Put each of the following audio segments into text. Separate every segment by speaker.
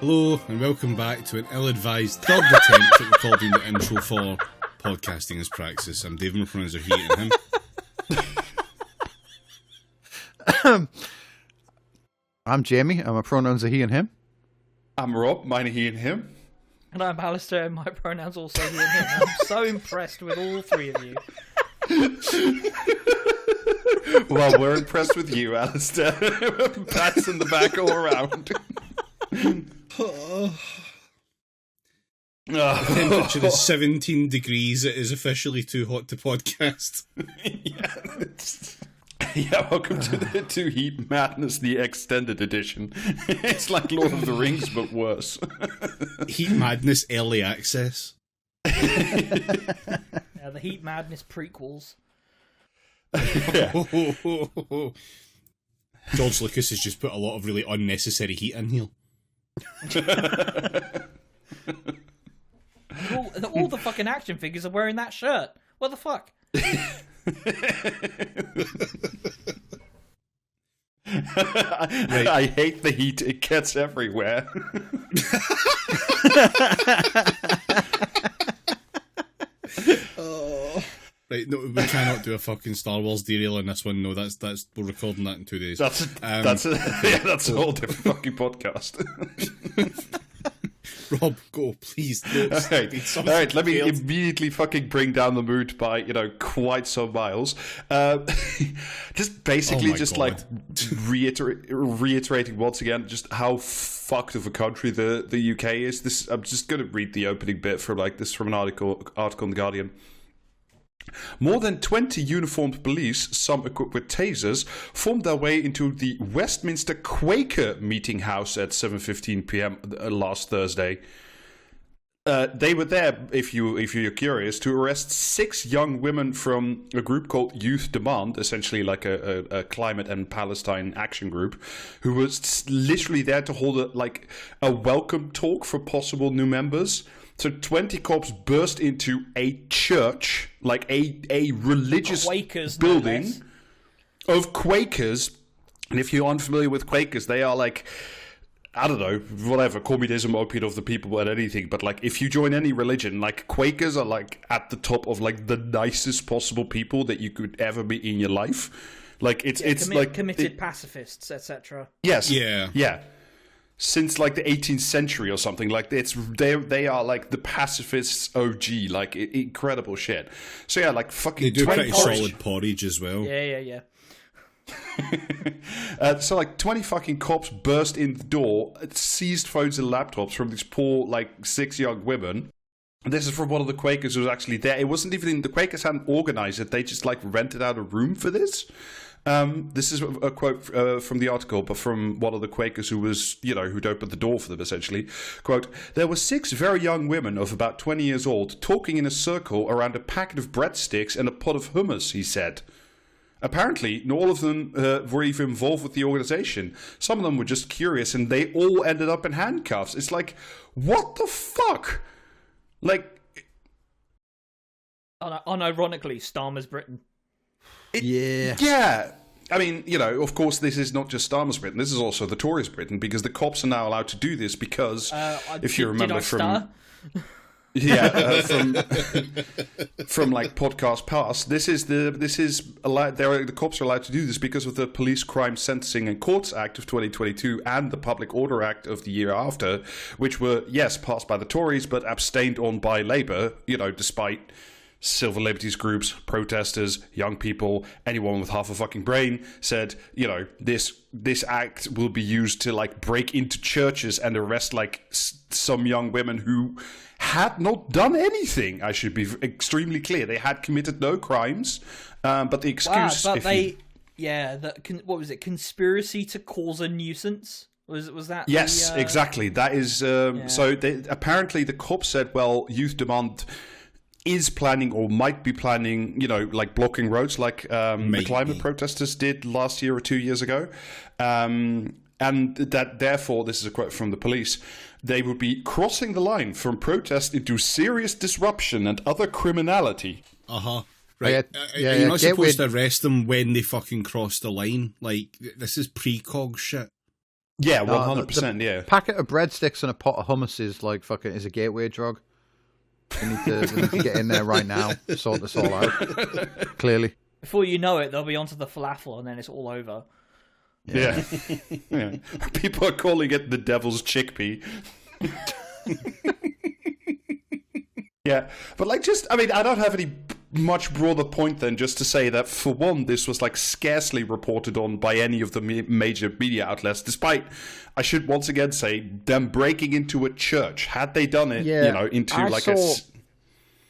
Speaker 1: Hello and welcome back to an ill-advised third attempt at recording the intro for Podcasting as Praxis. I'm Dave, my pronouns are he and him.
Speaker 2: I'm Jamie, my pronouns are he and him.
Speaker 3: I'm Rob, mine are he and him.
Speaker 4: And I'm Alistair, and my pronouns also he and him. I'm so impressed with all three of you.
Speaker 3: Well, we're impressed with you, Alistair. Pats in the back all around.
Speaker 1: The temperature is 17 degrees. It is officially too hot to podcast.
Speaker 3: Yeah, welcome to the Heat Madness, the extended edition. It's like Lord of the Rings, but worse.
Speaker 1: Heat Madness early access.
Speaker 4: Yeah, the Heat Madness prequels.
Speaker 1: George Lucas has just put a lot of really unnecessary heat in here.
Speaker 4: All the fucking action figures are wearing that shirt. What the fuck?
Speaker 3: I hate the heat. It gets everywhere.
Speaker 1: Right, no, we cannot do a fucking Star Wars derail on this one. No, that's we're recording that in 2 days.
Speaker 3: That's a whole different fucking podcast.
Speaker 1: Rob, go, please.
Speaker 3: All right, let me immediately fucking bring down the mood by, quite some miles. Just basically reiterating once again just how fucked of a country the UK is. I'm just going to read the opening bit from an article in The Guardian. More than 20 uniformed police, some equipped with tasers, formed their way into the Westminster Quaker meeting house at 7:15 p.m. Last Thursday. They were there, if you're curious, to arrest 6 young women from a group called Youth Demand, essentially like a climate and Palestine action group, who was literally there to hold a welcome talk for possible new members. So 20 cops burst into a church, like a religious
Speaker 4: Quakers,
Speaker 3: building of Quakers. And if you're unfamiliar with Quakers, they are I don't know, whatever, communism, opiate of the people and anything. But if you join any religion, Quakers are at the top of the nicest possible people that you could ever meet in your life.
Speaker 4: Committed pacifists, etc.
Speaker 3: Yes.
Speaker 1: Yeah.
Speaker 3: Since the 18th century or something, they are the pacifists OG, incredible shit. So yeah, fucking
Speaker 1: they do
Speaker 3: 20
Speaker 1: pretty solid porridge as well.
Speaker 4: Yeah.
Speaker 3: So 20 fucking cops burst in the door, seized phones and laptops from these poor 6 young women. And this is from one of the Quakers who was actually there. It wasn't even the Quakers hadn't organized it; they just rented out a room for this. This is a quote from the article, but from one of the Quakers who was, who'd opened the door for them, essentially. Quote, "There were 6 very young women of about 20 years old talking in a circle around a packet of breadsticks and a pot of hummus," he said. Apparently, not all of them were even involved with the organization. Some of them were just curious, and they all ended up in handcuffs. It's what the fuck?
Speaker 4: Unironically, Starmer's Britain.
Speaker 3: Yeah. I mean, of course, this is not just Starmer's Britain. This is also the Tories' Britain, because the cops are now allowed to do this because, if you remember from... Yeah, from podcast past, the cops are allowed to do this because of the Police Crime Sentencing and Courts Act of 2022 and the Public Order Act of the year after, which were, yes, passed by the Tories, but abstained on by Labour, despite civil liberties groups, protesters, young people, anyone with half a fucking brain said, this act will be used to break into churches and arrest some young women who had not done anything. I should be extremely clear. They had committed no crimes, but the excuse...
Speaker 4: what was it? Conspiracy to cause a nuisance? Was that?
Speaker 3: Yes, exactly. That is... So apparently the cops said, well, Youth Demand is planning or might be planning, blocking roads the climate protesters did last year or 2 years ago. And that, therefore, this is a quote from the police, they would be crossing the line from protest into serious disruption and other criminality.
Speaker 1: Right. You're not supposed to arrest them when they fucking cross the line. This is precog shit.
Speaker 3: Yeah, 100%. Yeah.
Speaker 2: Packet of breadsticks and a pot of hummus is like fucking is a gateway drug. We need to get in there right now, sort this all out. Clearly.
Speaker 4: Before you know it, they'll be onto the falafel, and then it's all over.
Speaker 3: Yeah. Yeah. People are calling it the devil's chickpea. Yeah, but like, I don't have any much broader point than just to say that, for one, this was like scarcely reported on by any of the major media outlets, despite, I should once again say, them breaking into a church. Had they done it,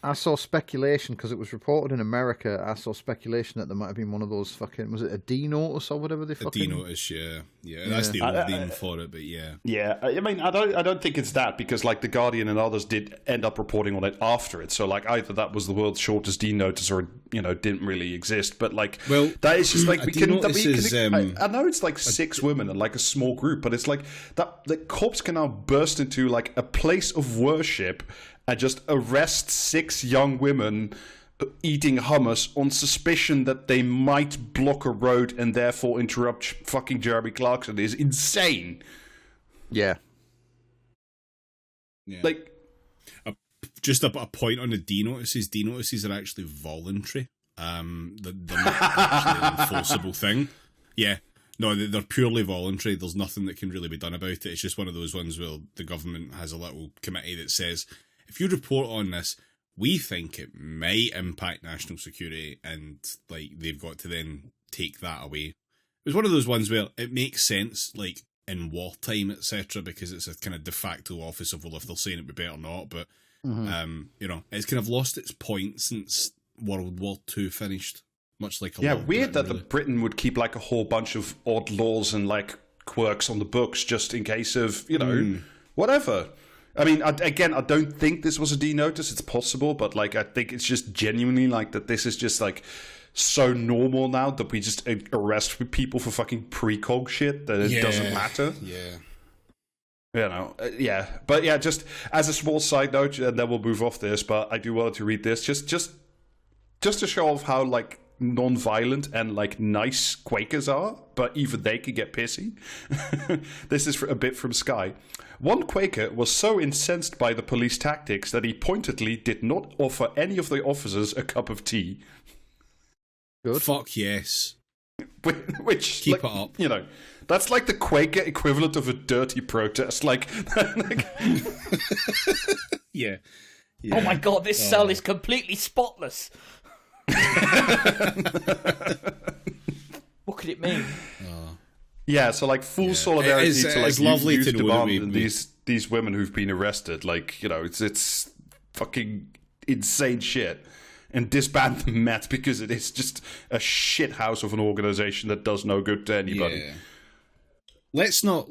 Speaker 2: I saw speculation, because it was reported in America, I saw speculation that there might have been one of those fucking, was it a D notice or whatever they fucking...
Speaker 1: A D notice, yeah. That's the old name for it, but yeah.
Speaker 3: Yeah, I mean, I don't think it's that, because like The Guardian and others did end up reporting on it after it, so like either that was the world's shortest D notice or, didn't really exist, but like, well, that is just like, I know it's like 6 women and like a small group, but it's like, that the cops can now burst into like a place of worship and just arrest 6 young women eating hummus on suspicion that they might block a road and therefore interrupt fucking Jeremy Clarkson is insane.
Speaker 2: Yeah.
Speaker 3: Like,
Speaker 1: just a point on the D notices. D notices are actually voluntary. They're not actually an enforceable thing. Yeah. No, they're purely voluntary. There's nothing that can really be done about it. It's just one of those ones where the government has a little committee that says, if you report on this, we think it may impact national security, and like they've got to then take that away. It was one of those ones where it makes sense, like in wartime, etc., because it's a kind of de facto office of, well, if they're saying it, we better not. But it's kind of lost its point since World War II finished. Much like
Speaker 3: weird that Britain would keep like a whole bunch of odd laws and like quirks on the books just in case of whatever. I mean, I don't think this was a D notice. It's possible, but like, I think it's just genuinely like that. This is just like so normal now that we just arrest people for fucking precog shit that it doesn't matter.
Speaker 1: Yeah,
Speaker 3: But yeah, just as a small side note, and then we'll move off this. But I do want to read this just to show off how like non-violent and like nice Quakers are, but even they can get pissy. This is a bit from Sky. One Quaker was so incensed by the police tactics that he pointedly did not offer any of the officers a cup of tea.
Speaker 1: Good. Fuck yes.
Speaker 3: Which
Speaker 1: keep it up.
Speaker 3: That's like the Quaker equivalent of a dirty protest. Like
Speaker 1: yeah.
Speaker 4: Oh my god, this cell is completely spotless. What could it mean?
Speaker 3: Yeah, so like full solidarity to like
Speaker 1: lovely
Speaker 3: youth
Speaker 1: to know
Speaker 3: demand and these women who've been arrested. Like, it's fucking insane shit. And disband the Met because it is just a shit house of an organization that does no good to anybody.
Speaker 1: Yeah. Let's not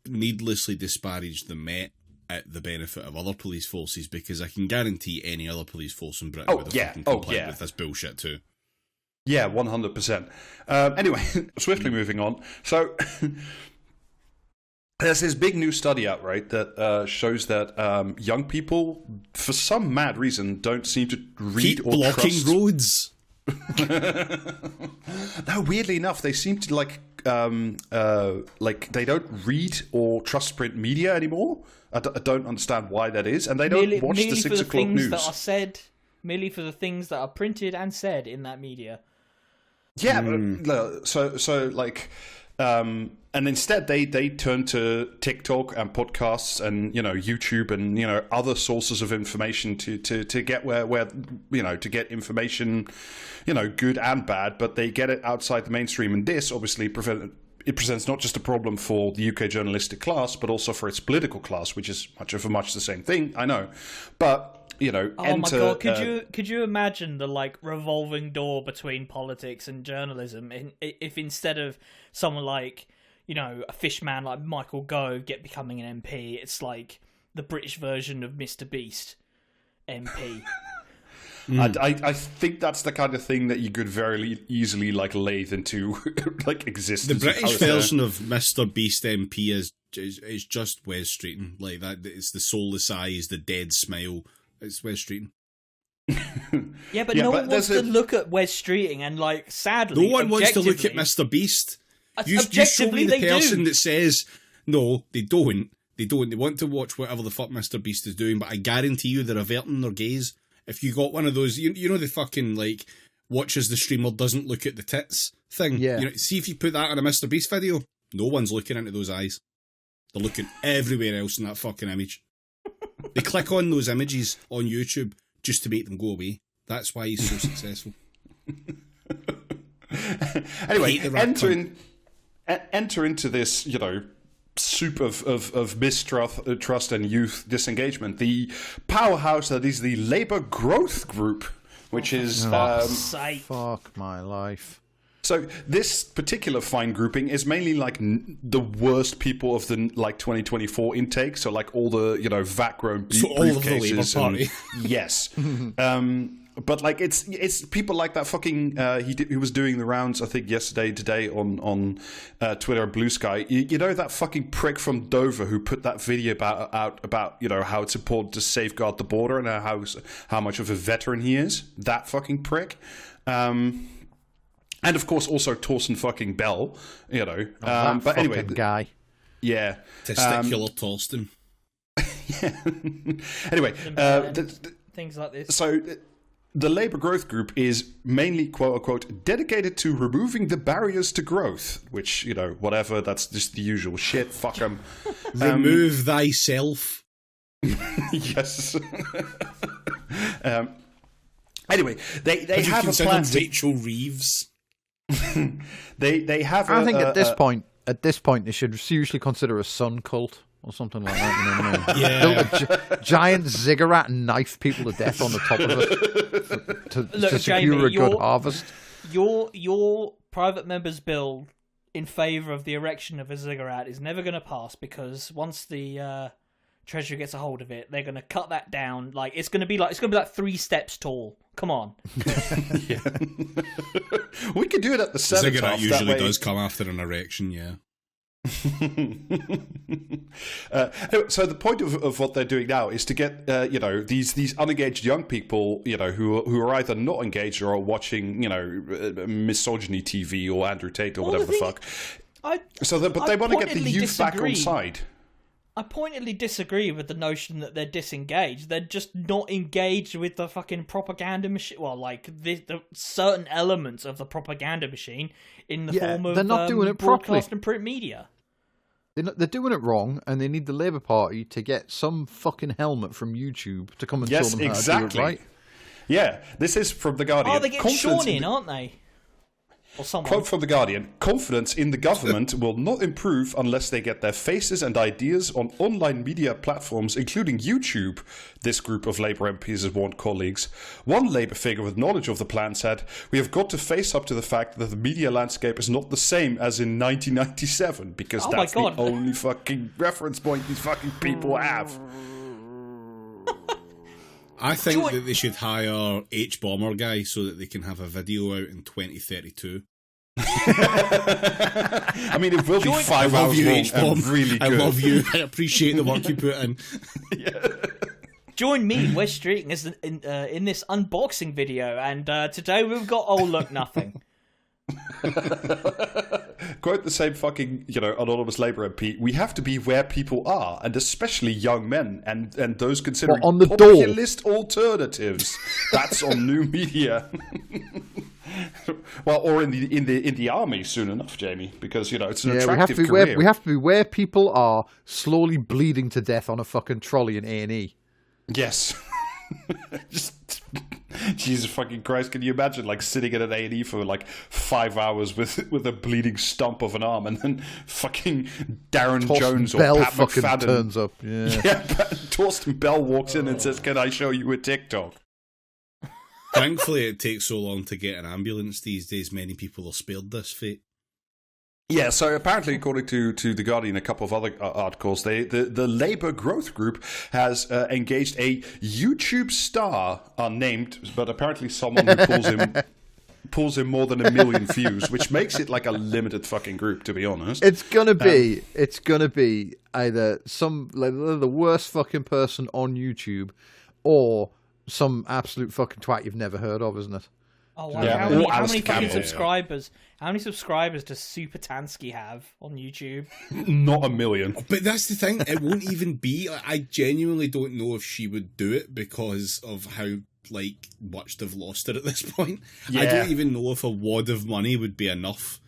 Speaker 1: needlessly disparage the Met at the benefit of other police forces, because I can guarantee any other police force in Britain would have fucking complied with this bullshit too.
Speaker 3: Yeah, 100%. Anyway, swiftly moving on. So, there's this big new study out, right, that shows that young people, for some mad reason, don't seem to read
Speaker 1: keep
Speaker 3: or
Speaker 1: blocking
Speaker 3: trust...
Speaker 1: roads.
Speaker 3: No, weirdly enough, they seem to like they don't read or trust print media anymore. I don't understand why that is, and they don't watch the 6 o'clock news.
Speaker 4: That are said, merely for the things that are printed and said in that media.
Speaker 3: Yeah, and instead they turn to TikTok and podcasts and YouTube and other sources of information to get where to get information, good and bad, but they get it outside the mainstream, and this obviously presents not just a problem for the UK journalistic class, but also for its political class, which is much the same thing. I know, but.
Speaker 4: Oh my god! Could you imagine the like revolving door between politics and journalism? If instead of someone like a fishman like Michael Gove becoming an MP, it's like the British version of Mr. Beast MP.
Speaker 3: I think that's the kind of thing that you could very easily like lathe into like existence.
Speaker 1: The British version of Mr. Beast MP is just Wes Streeting, like that. It's the soulless eyes, the dead smile. It's Wes Streeting.
Speaker 4: Yeah, but no one wants to look at Wes Streeting, and like sadly,
Speaker 1: no one wants to look at Mr. Beast. You show me the person that says, No, they don't. They don't. They want to watch whatever the fuck Mr. Beast is doing, but I guarantee you they're averting their gaze. If you got one of those, you know the fucking, like, watches the streamer doesn't look at the tits thing?
Speaker 2: Yeah.
Speaker 1: You know, see if you put that on a Mr. Beast video, no one's looking into those eyes. They're looking everywhere else in that fucking image. They click on those images on YouTube just to make them go away. That's why he's so successful.
Speaker 3: Anyway, enter into this, you know, soup of mistrust and youth disengagement. The powerhouse that is the Labour Growth Group, which is
Speaker 2: fuck my life.
Speaker 3: So this particular fine grouping is mainly like the worst people of the like 2024 intake. So like all the, you know, VAT-grown
Speaker 1: so all of the Labour Party.
Speaker 3: Yes. But like it's people like that fucking he was doing the rounds I think today on Twitter and Blue Sky. You know that fucking prick from Dover who put that video about you know how it's important to safeguard the border and how much of a veteran he is. That fucking prick. And of course also Torsten fucking Bell. You know. But anyway,
Speaker 2: guy.
Speaker 3: Yeah.
Speaker 1: Testicular Torsten.
Speaker 3: Yeah. Anyway,
Speaker 4: things like this.
Speaker 3: So. The Labour Growth Group is mainly, quote-unquote, dedicated to removing the barriers to growth, which, you know, whatever, that's just the usual shit, fuck them.
Speaker 1: Remove thyself.
Speaker 3: Yes. Anyway, they have a plan to...
Speaker 1: Rachel Reeves.
Speaker 3: they have
Speaker 2: I think at this point, they should seriously consider a sun cult. Or something like that, you know what I mean?
Speaker 1: Yeah.
Speaker 2: Build a giant ziggurat and knife people to death on the top of it to secure
Speaker 4: Jamie,
Speaker 2: a good harvest.
Speaker 4: Your private member's bill in favour of the erection of a ziggurat is never going to pass because once the Treasury gets a hold of it, they're going to cut that down. Like it's going to be like 3 steps tall. Come on.
Speaker 3: Yeah. We could do it at the cenotaph.
Speaker 1: Ziggurat usually does come after an erection, yeah.
Speaker 3: So the point of what they're doing now is to get you know these unengaged young people, you know, who are either not engaged or are watching, you know, misogyny TV or Andrew Tate or whatever the fuck. But they want to get the youth back on side.
Speaker 4: I pointedly disagree with the notion that they're disengaged. They're just not engaged with the fucking propaganda machine. Well, like the certain elements of the propaganda machine in the form of
Speaker 2: they're not doing it
Speaker 4: broadcast
Speaker 2: properly.
Speaker 4: and print media.
Speaker 2: They're doing it wrong, and they need the Labour Party to get some fucking helmet from YouTube to come and show them how to do it right.
Speaker 3: Yeah, this is from The Guardian.
Speaker 4: Oh, they get Sean in, aren't they? Or someone.
Speaker 3: Quote from The Guardian: confidence in the government will not improve unless they get their faces and ideas on online media platforms, including YouTube, this group of Labour MPs has warned colleagues. One Labour figure with knowledge of the plan said, "We have got to face up to the fact that the media landscape is not the same as in 1997, because that's the only fucking reference point these fucking people have."
Speaker 1: I think that they should hire H-Bomber guy so that they can have a video out in 2032.
Speaker 3: I mean, it will be 5 hours long and really good.
Speaker 1: I love you. I appreciate the work you put in.
Speaker 3: Yeah.
Speaker 4: Join me, Wes Streeting, in this unboxing video, and today we've got Oh Look Nothing.
Speaker 3: Quote the same fucking, you know, anonymous Labour MP: "We have to be where people are, and especially young men, and those considering
Speaker 2: on the
Speaker 3: populist alternatives." That's on new media. Well, or in the army soon enough, Jamie, because, you know, it's an attractive career.
Speaker 2: We have to be where people are, slowly bleeding to death on a fucking trolley in A&E.
Speaker 3: Yes. Just, Jesus fucking Christ, can you imagine, like, sitting at an A&E for, like, 5 hours with a bleeding stump of an arm, and then fucking Darren Jones or
Speaker 2: Bell
Speaker 3: Pat
Speaker 2: fucking
Speaker 3: McFadden
Speaker 2: turns up. Yeah.
Speaker 3: Torsten Bell walks in and says, "Can I show you a TikTok?"
Speaker 1: Thankfully, it takes so long to get an ambulance these days. Many people are spared this fate.
Speaker 3: Yeah, so apparently, according to The Guardian, a couple of other articles, the Labour Growth Group has engaged a YouTube star, unnamed, but apparently someone who pulls in more than 1 million views, which makes it like a limited fucking group, to be honest.
Speaker 2: It's gonna be either some like the worst fucking person on YouTube, or some absolute fucking twat you've never heard of, isn't it?
Speaker 4: Oh, wow.
Speaker 3: Yeah.
Speaker 4: How many
Speaker 3: Alistair
Speaker 4: fucking
Speaker 3: Campbell.
Speaker 4: subscribers? How many subscribers does Super Tansky have on YouTube?
Speaker 3: Not a million.
Speaker 1: But that's the thing, it won't even be. I genuinely don't know if she would do it because of how like much they've lost her at this point. I
Speaker 3: Yeah.
Speaker 1: don't even know if a wad of money would be enough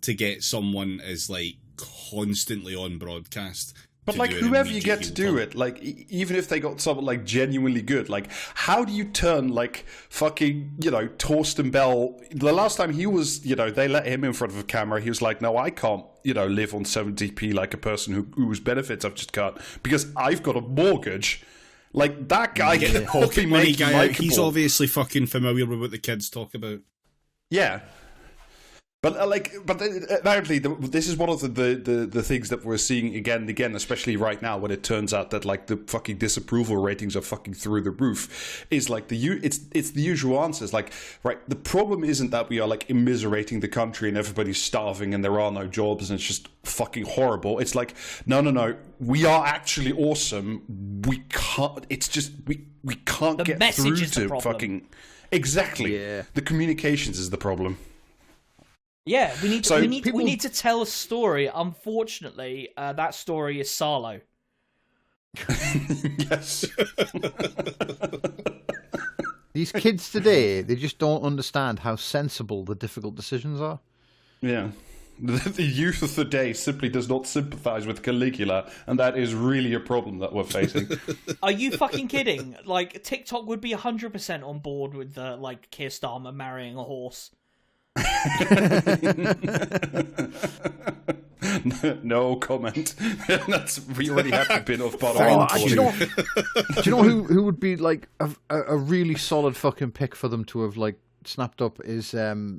Speaker 1: to get someone as like constantly on broadcast.
Speaker 3: But
Speaker 1: to
Speaker 3: like
Speaker 1: do an
Speaker 3: whoever you
Speaker 1: immediate
Speaker 3: get to
Speaker 1: heel
Speaker 3: do
Speaker 1: turn.
Speaker 3: it, like even if they got someone like genuinely good, like how do you turn like fucking Torsten Bell? The last time he was, they let him in front of a camera, he was like, "No, I can't, live on 70p like a person whose benefits I've just cut because I've got a mortgage." Like that guy
Speaker 1: Get the
Speaker 3: can
Speaker 1: pocket money
Speaker 3: make
Speaker 1: guy out. He's
Speaker 3: likeable.
Speaker 1: obviously fucking familiar with what the kids talk about.
Speaker 3: Yeah. But apparently this is one of the things that we're seeing again and again, especially right now when it turns out that like the fucking disapproval ratings are fucking through the roof. Is like it's the usual answers. Like, right, the problem isn't that we are like immiserating the country and everybody's starving and there are no jobs and it's just fucking horrible. It's like no, we are actually awesome. We can't. It's just we can't
Speaker 4: The
Speaker 3: get
Speaker 4: message
Speaker 3: through
Speaker 4: is the
Speaker 3: to
Speaker 4: problem.
Speaker 3: fucking exactly.
Speaker 2: Yeah.
Speaker 3: The communications is the problem.
Speaker 4: Yeah, we need
Speaker 3: So
Speaker 4: we need to tell a story. Unfortunately, that story is Sarlo.
Speaker 3: Yes.
Speaker 2: These kids today, they just don't understand how sensible the difficult decisions are.
Speaker 3: Yeah. The youth of the day simply does not sympathise with Caligula, and that is really a problem that we're facing.
Speaker 4: Are you fucking kidding? Like, TikTok would be 100% on board with like Keir Starmer marrying a horse.
Speaker 3: No comment. We already have the bit of bottom.
Speaker 2: Oh, do you know who would be like a really solid fucking pick for them to have like snapped up is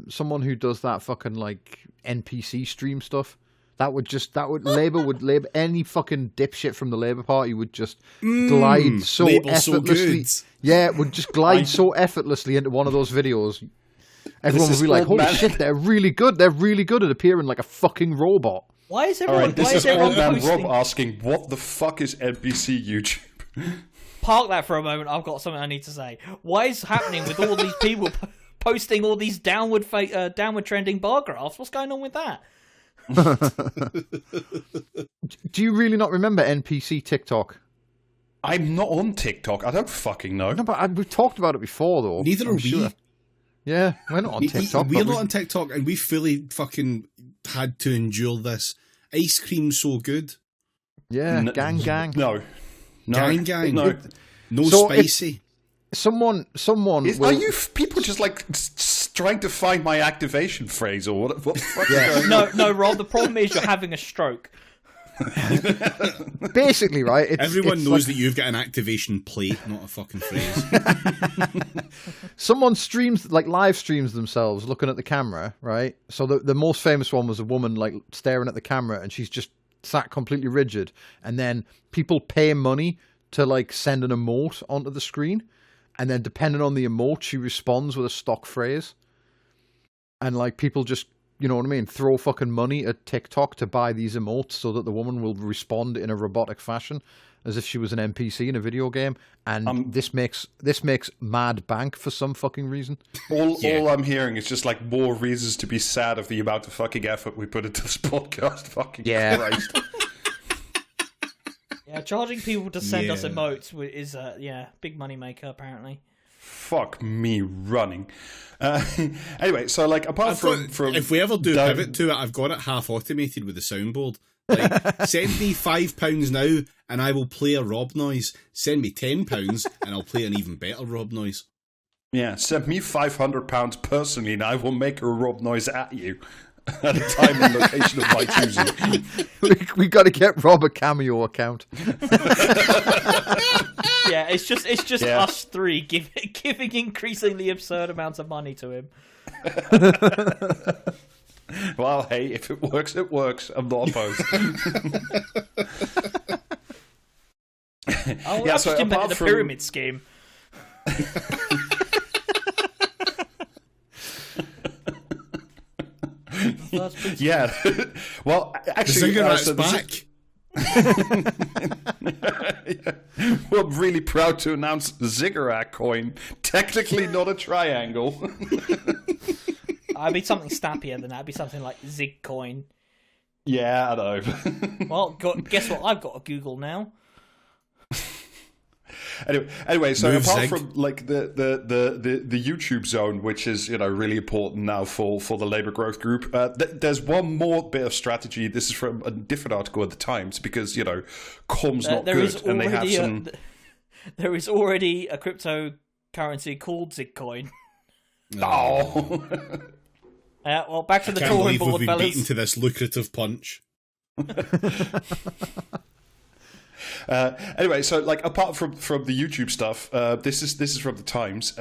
Speaker 2: someone who does that fucking like NPC stream stuff. Labour would any fucking dipshit from the Labour Party would just glide so
Speaker 1: Labour so
Speaker 2: effortlessly.
Speaker 1: good.
Speaker 2: Yeah, would just glide so effortlessly into one of those videos. Everyone would be like, "Holy shit, they're really good! They're really good at appearing like a fucking robot."
Speaker 4: Why is
Speaker 3: All
Speaker 4: everyone?
Speaker 3: right, this
Speaker 4: why
Speaker 3: is
Speaker 4: is everyone
Speaker 3: old man
Speaker 4: posting?
Speaker 3: Rob asking, "What the fuck is NBC YouTube?"
Speaker 4: Park that for a moment. I've got something I need to say. What is happening with all these people posting all these downward trending bar graphs? What's going on with that?
Speaker 2: Do you really not remember NPC TikTok?
Speaker 3: I'm not on TikTok. I don't fucking know.
Speaker 2: No, but we've talked about it before, though.
Speaker 1: Neither are
Speaker 2: I'm
Speaker 1: we.
Speaker 2: sure. Yeah, we're not on TikTok.
Speaker 1: We're
Speaker 2: but
Speaker 1: not on TikTok, and we fully fucking had to endure this. Ice cream's so good.
Speaker 2: Yeah, gang.
Speaker 3: No.
Speaker 1: Gang.
Speaker 3: No.
Speaker 1: No
Speaker 2: So
Speaker 1: spicy.
Speaker 2: Someone.
Speaker 3: Are you people just like trying to find my activation phrase or what? What the fuck is going on?
Speaker 4: No, Rob. The problem is you're having a stroke.
Speaker 2: Basically, right?
Speaker 1: Everyone
Speaker 2: it's
Speaker 1: knows
Speaker 2: like
Speaker 1: that you've got an activation plate, not a fucking phrase.
Speaker 2: someone streams, like live streams themselves looking at the camera, right? So the most famous one was a woman like staring at the camera, and she's just sat completely rigid, and then people pay money to like send an emote onto the screen, and then depending on the emote, she responds with a stock phrase, and like people just, you know what I mean, throw fucking money at TikTok to buy these emotes so that the woman will respond in a robotic fashion as if she was an NPC in a video game, and this makes mad bank for some fucking reason.
Speaker 3: All I'm hearing is just like more reasons to be sad of the amount of fucking effort we put into this podcast. Fucking Christ.
Speaker 4: Yeah, charging people to send us
Speaker 1: Yeah.
Speaker 4: emotes is big money maker apparently.
Speaker 3: Fuck me running. Anyway, so like apart from
Speaker 1: if we ever do
Speaker 3: down-
Speaker 1: pivot to it, I've got it half automated with the soundboard. Like, send me £5 now, and I will play a Rob noise. Send me £10, and I'll play an even better Rob noise.
Speaker 3: Yeah, send me £500 personally, and I will make a Rob noise at you at a time and location of my choosing.
Speaker 2: we got to get Rob a Cameo account.
Speaker 4: Yeah, it's just
Speaker 3: Yeah.
Speaker 4: us three giving increasingly absurd amounts of money to him.
Speaker 3: Well, hey, if it works, it works. I'm not opposed.
Speaker 4: Oh,
Speaker 3: Yeah,
Speaker 4: I've
Speaker 3: so
Speaker 4: just invented
Speaker 3: apart
Speaker 4: a
Speaker 3: from-
Speaker 4: pyramid scheme.
Speaker 3: Yeah. Well,
Speaker 1: The
Speaker 3: actually,
Speaker 1: Ziggurat's
Speaker 3: so
Speaker 1: back.
Speaker 3: Yeah. Well, I'm really proud to announce Ziggurat coin. Technically not a triangle.
Speaker 4: I'd be something snappier than that. It'd be something like Zigcoin.
Speaker 3: Yeah, I know.
Speaker 4: Well, guess what? I've got a Google now.
Speaker 3: Anyway, so
Speaker 1: Move
Speaker 3: apart
Speaker 1: Zig.
Speaker 3: from like the YouTube zone, which is really important now for the Labour Growth Group, there's one more bit of strategy. This is from a different article at the Times because comms not good, and they have some.
Speaker 4: There is already a cryptocurrency called Zigcoin.
Speaker 3: Oh.
Speaker 4: Well, back to the
Speaker 1: Can't
Speaker 4: drawing
Speaker 1: believe we've
Speaker 4: board,
Speaker 1: been beaten
Speaker 4: fellas.
Speaker 1: to this lucrative punch.
Speaker 3: Anyway, so like apart from the YouTube stuff, this is from the Times.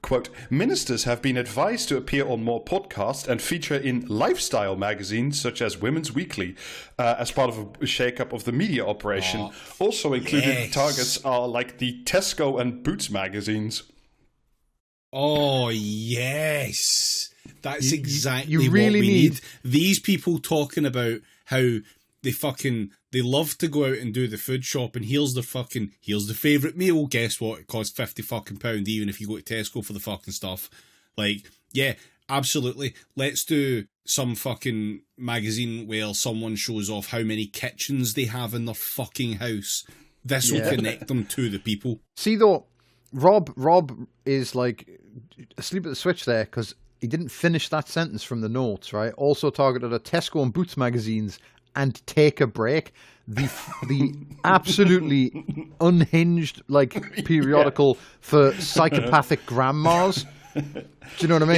Speaker 3: Quote, ministers have been advised to appear on more podcasts and feature in lifestyle magazines such as Women's Weekly as part of a shake-up of the media operation. Also included targets are like the Tesco and Boots magazines.
Speaker 1: Oh, yes. That's exactly
Speaker 2: you really
Speaker 1: what we
Speaker 2: need-
Speaker 1: need. These people talking about how they love to go out and do the food shop, and here's the favourite meal. Guess what? It costs £50 even if you go to Tesco for the fucking stuff. Like, yeah, absolutely. Let's do some fucking magazine where someone shows off how many kitchens they have in their fucking house. This will connect them to the people.
Speaker 2: See, though, Rob is like asleep at the switch there because he didn't finish that sentence from the notes, right? Also targeted at Tesco and Boots magazines and Take a Break, the absolutely unhinged like periodical for psychopathic grandmas. Do you know what I mean?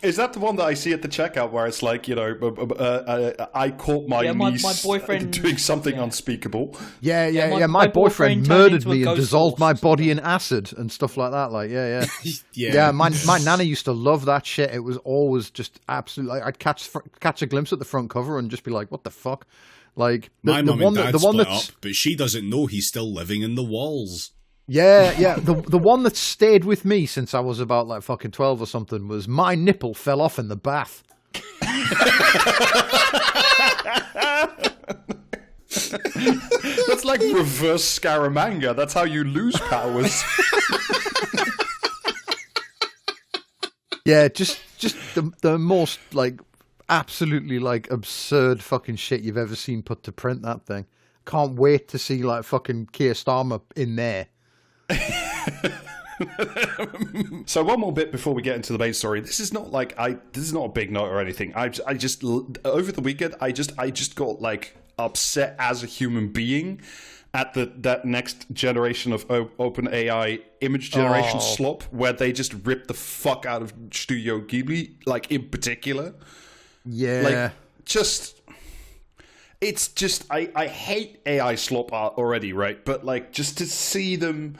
Speaker 3: Is that the one that I see at the checkout where it's like, I caught my niece
Speaker 4: my boyfriend
Speaker 3: doing something unspeakable.
Speaker 2: Yeah.
Speaker 4: my
Speaker 2: My boyfriend
Speaker 4: boyfriend turned
Speaker 2: murdered
Speaker 4: into a
Speaker 2: me and
Speaker 4: ghost
Speaker 2: dissolved
Speaker 4: horse
Speaker 2: my
Speaker 4: and
Speaker 2: body in acid and stuff like that. Like, yeah.
Speaker 1: Yeah.
Speaker 2: My nana used to love that shit. It was always just absolutely. Like, I'd catch a glimpse at the front cover and just be like, "What the fuck?" Like
Speaker 1: My mum and dad
Speaker 2: the one
Speaker 1: split
Speaker 2: that's
Speaker 1: up, but she doesn't know he's still living in the walls.
Speaker 2: yeah. The one that stayed with me since I was about like fucking 12 or something was my nipple fell off in the bath.
Speaker 3: That's like reverse Scaramanga. That's how you lose powers.
Speaker 2: Yeah, just the most like absolutely like absurd fucking shit you've ever seen put to print. That thing. Can't wait to see like fucking Keir Starmer in there.
Speaker 3: So one more bit before we get into the main story. This is not a big note or anything. I just over the weekend I just got like upset as a human being at that next generation of open AI image generation slop where they just ripped the fuck out of Studio Ghibli, like in particular.
Speaker 2: Yeah.
Speaker 3: Like it's just I hate AI slop art already, right? But like just to see them,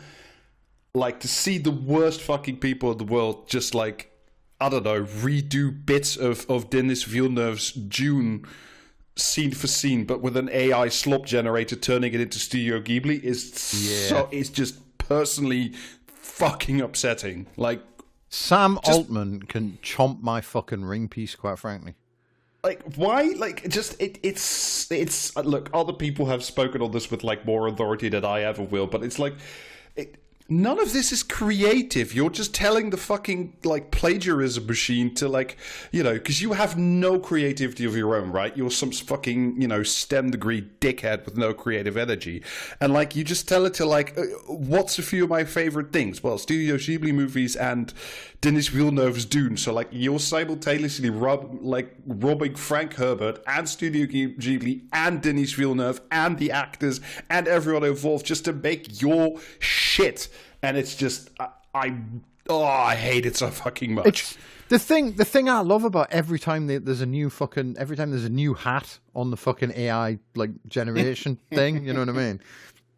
Speaker 3: like to see the worst fucking people in the world just like, I don't know, redo bits of Denis Villeneuve's Dune scene for scene, but with an AI slop generator turning it into Studio Ghibli it's just personally fucking upsetting. Like
Speaker 2: Sam Altman can chomp my fucking ring piece, quite frankly.
Speaker 3: Like, why? Like, just, it's, look, other people have spoken on this with, like, more authority than I ever will, but it's like, none of this is creative. You're just telling the fucking, like, plagiarism machine to, like, because you have no creativity of your own, right? You're some fucking, STEM degree dickhead with no creative energy. And, like, you just tell it to, like, what's a few of my favorite things? Well, Studio Ghibli movies and Denis Villeneuve's Dune. So, like, you're simultaneously robbing Frank Herbert and Studio Ghibli and Denis Villeneuve and the actors and everyone involved just to make your shit. And it's just, I hate it so fucking much.
Speaker 2: It's the thing I love about every time there's a new hat on the fucking AI like generation thing, you know what I mean?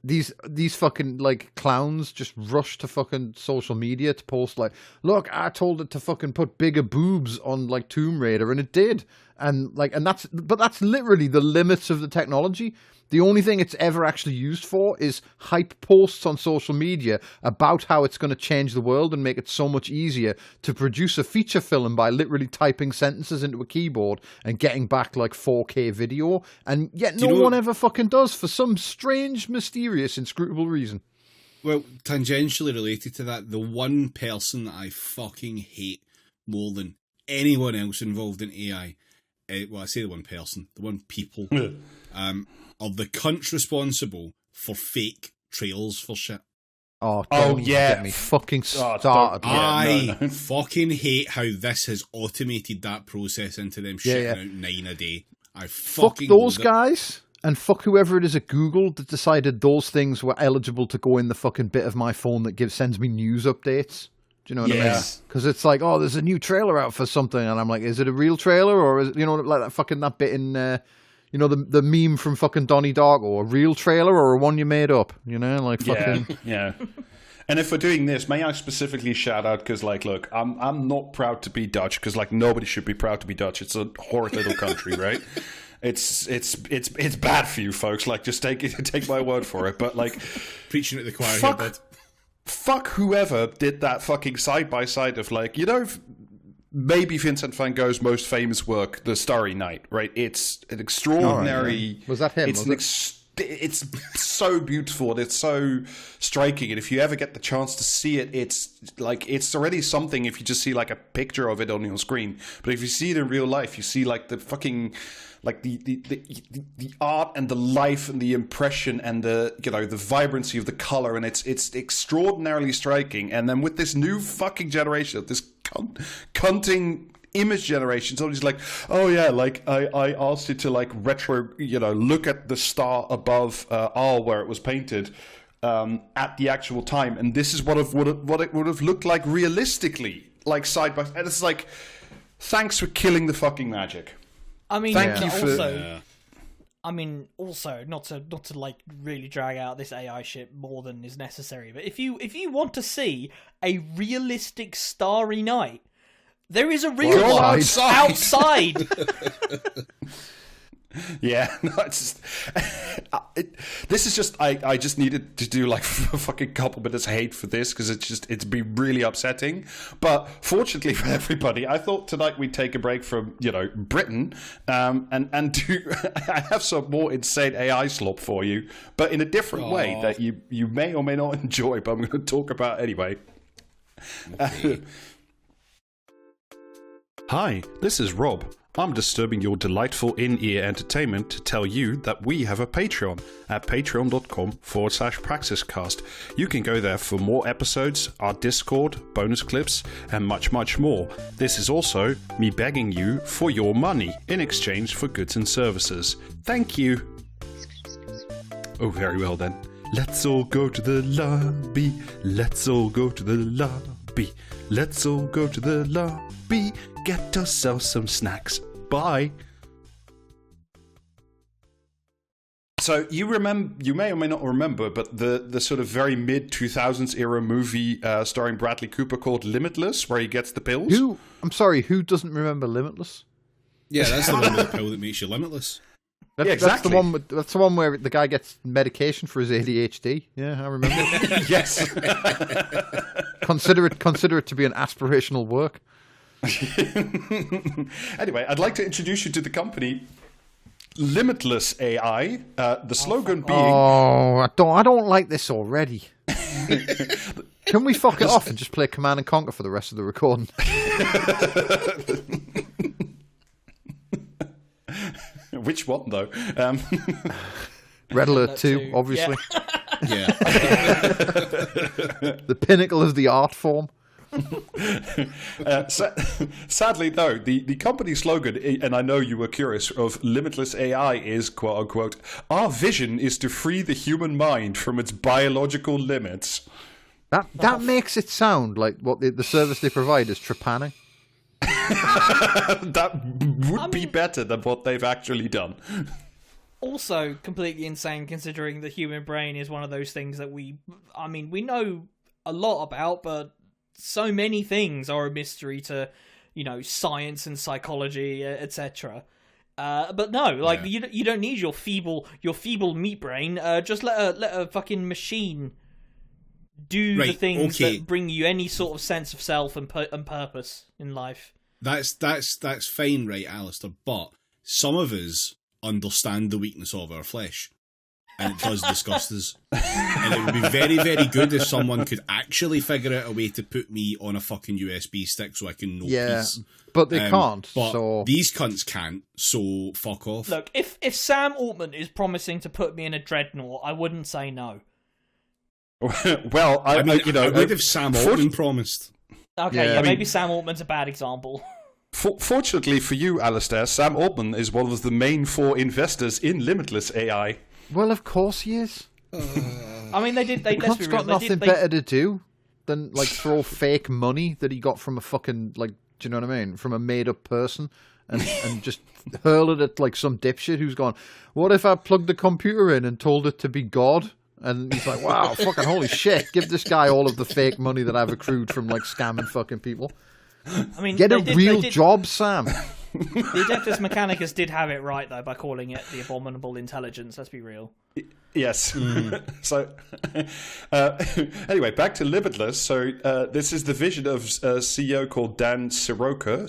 Speaker 2: These fucking like clowns just rush to fucking social media to post like, look, I told it to fucking put bigger boobs on like Tomb Raider and it did. and that's literally the limits of the technology. The only thing it's ever actually used for is hype posts on social media about how it's going to change the world and make it so much easier to produce a feature film by literally typing sentences into a keyboard and getting back like 4K video. And yet no one ever fucking does for some strange, mysterious, inscrutable reason.
Speaker 1: Well, tangentially related to that, the one person that I fucking hate more than anyone else involved in AI, I say the one person, the one people, are the cunts responsible for fake trailers for shit.
Speaker 2: Oh yeah, get me fucking started.
Speaker 1: I fucking hate how this has automated that process into them shitting out 9 a day. I
Speaker 2: fuck those guys. And fuck whoever it is at Google that decided those things were eligible to go in the fucking bit of my phone that sends me news updates. Do you know what I mean? Because it's like, oh, there's a new trailer out for something, and I'm like, is it a real trailer, or is it, like that bit in, the meme from fucking Donnie Darko, a real trailer or a one you made up? Like fucking
Speaker 3: yeah. And if we're doing this, may I specifically shout out, because like, look, I'm not proud to be Dutch, because like nobody should be proud to be Dutch. It's a horrid little country, right? It's bad for you folks. Like, just take my word for it. But like,
Speaker 1: preaching at the choir here, bud.
Speaker 3: Fuck whoever did that fucking side by side of like, maybe Vincent van Gogh's most famous work, The Starry Night, right? It's an extraordinary.
Speaker 2: Right, yeah. Was that him?
Speaker 3: It's so beautiful and it's so striking. And if you ever get the chance to see it, it's already something if you just see like a picture of it on your screen. But if you see it in real life, you see like the fucking like the art and the life and the impression and the the vibrancy of the color, and it's extraordinarily striking. And then with this new fucking generation of this cunting image generation, somebody's like, oh yeah, like I asked it to like retro, look at the star above R where it was painted at the actual time, and this is what it would have looked like realistically, like side by side. And it's like, thanks for killing the fucking magic.
Speaker 4: I mean,
Speaker 3: thank you for.
Speaker 4: Also, not to like really drag out this AI shit more than is necessary, but if you want to see a realistic Starry Night, there is a real one outside.
Speaker 3: Yeah, no, it's just, this is just I just needed to do like a fucking couple minutes hate for this, because it's been really upsetting. But fortunately for everybody, I thought tonight we'd take a break from Britain and do I have some more insane AI slop for you, but in a different way that you may or may not enjoy, but I'm going to talk about anyway. Okay. Hi, this is Rob. I'm disturbing your delightful in-ear entertainment to tell you that we have a Patreon at patreon.com/praxiscast. You can go there for more episodes, our Discord, bonus clips, and much, much more. This is also me begging you for your money in exchange for goods and services. Thank you. Oh, very well then. Let's all go to the lobby. Let's all go to the lobby. Let's all go to the lobby. Get ourselves some snacks. Bye. So you may or may not remember, but the sort of very mid 2000s era movie starring Bradley Cooper called Limitless, where he gets the pills.
Speaker 2: Who doesn't remember Limitless?
Speaker 1: Yeah, that's the one with the pill that makes you limitless.
Speaker 2: Exactly. That's the one where the guy gets medication for his ADHD. Yeah, I remember.
Speaker 3: Yes.
Speaker 2: Consider it to be an aspirational work.
Speaker 3: Anyway, I'd like to introduce you to the company Limitless AI. The slogan being...
Speaker 2: Oh, I don't like this already. Can we fuck it off and just play Command and Conquer for the rest of the recording?
Speaker 3: Which one, though?
Speaker 2: Red Alert 2, obviously.
Speaker 1: Yeah.
Speaker 2: The pinnacle of the art form.
Speaker 3: Sadly, no. The company slogan, and I know you were curious, of Limitless AI is, quote unquote, our vision is to free the human mind from its biological limits.
Speaker 2: That makes it sound like what the service they provide is trepanning.
Speaker 3: That would be better than what they've actually done.
Speaker 4: Also completely insane, considering the human brain is one of those things that we know a lot about, but so many things are a mystery to science and psychology, etc. But no, like you don't need your feeble meat brain. Just let a fucking machine do the things that bring you any sort of sense of self and purpose in life.
Speaker 1: That's fine, right, Alistair? But some of us understand the weakness of our flesh, and it does disgust us. And it would be very, very good if someone could actually figure out a way to put me on a fucking USB stick so I can know peace.
Speaker 2: But they can't.
Speaker 1: But
Speaker 2: so
Speaker 1: these cunts can't, so fuck off.
Speaker 4: Look, if Sam Altman is promising to put me in a dreadnought, I wouldn't say no.
Speaker 3: Well, I
Speaker 1: would have Sam Altman promised.
Speaker 4: Okay, maybe Sam Altman's a bad example.
Speaker 3: Fortunately for you, Alistair, Sam Altman is one of the main 4 investors in Limitless AI.
Speaker 2: Well, of course he is.
Speaker 4: I mean, let's be real.
Speaker 2: He's got nothing better to do than like throw fake money that he got from a fucking do you know what I mean? From a made-up person, and just hurl it at like some dipshit who's gone, what if I plugged the computer in and told it to be God? And he's like, wow, fucking holy shit! Give this guy all of the fake money that I've accrued from like scamming fucking people.
Speaker 4: I mean,
Speaker 2: get a real job, Sam.
Speaker 3: The
Speaker 4: Adeptus Mechanicus did have it right, though, by calling it the Abominable Intelligence. Let's be real.
Speaker 3: Yes. So, anyway, back to Limitless. So, this is the vision of a CEO called Dan Siroka.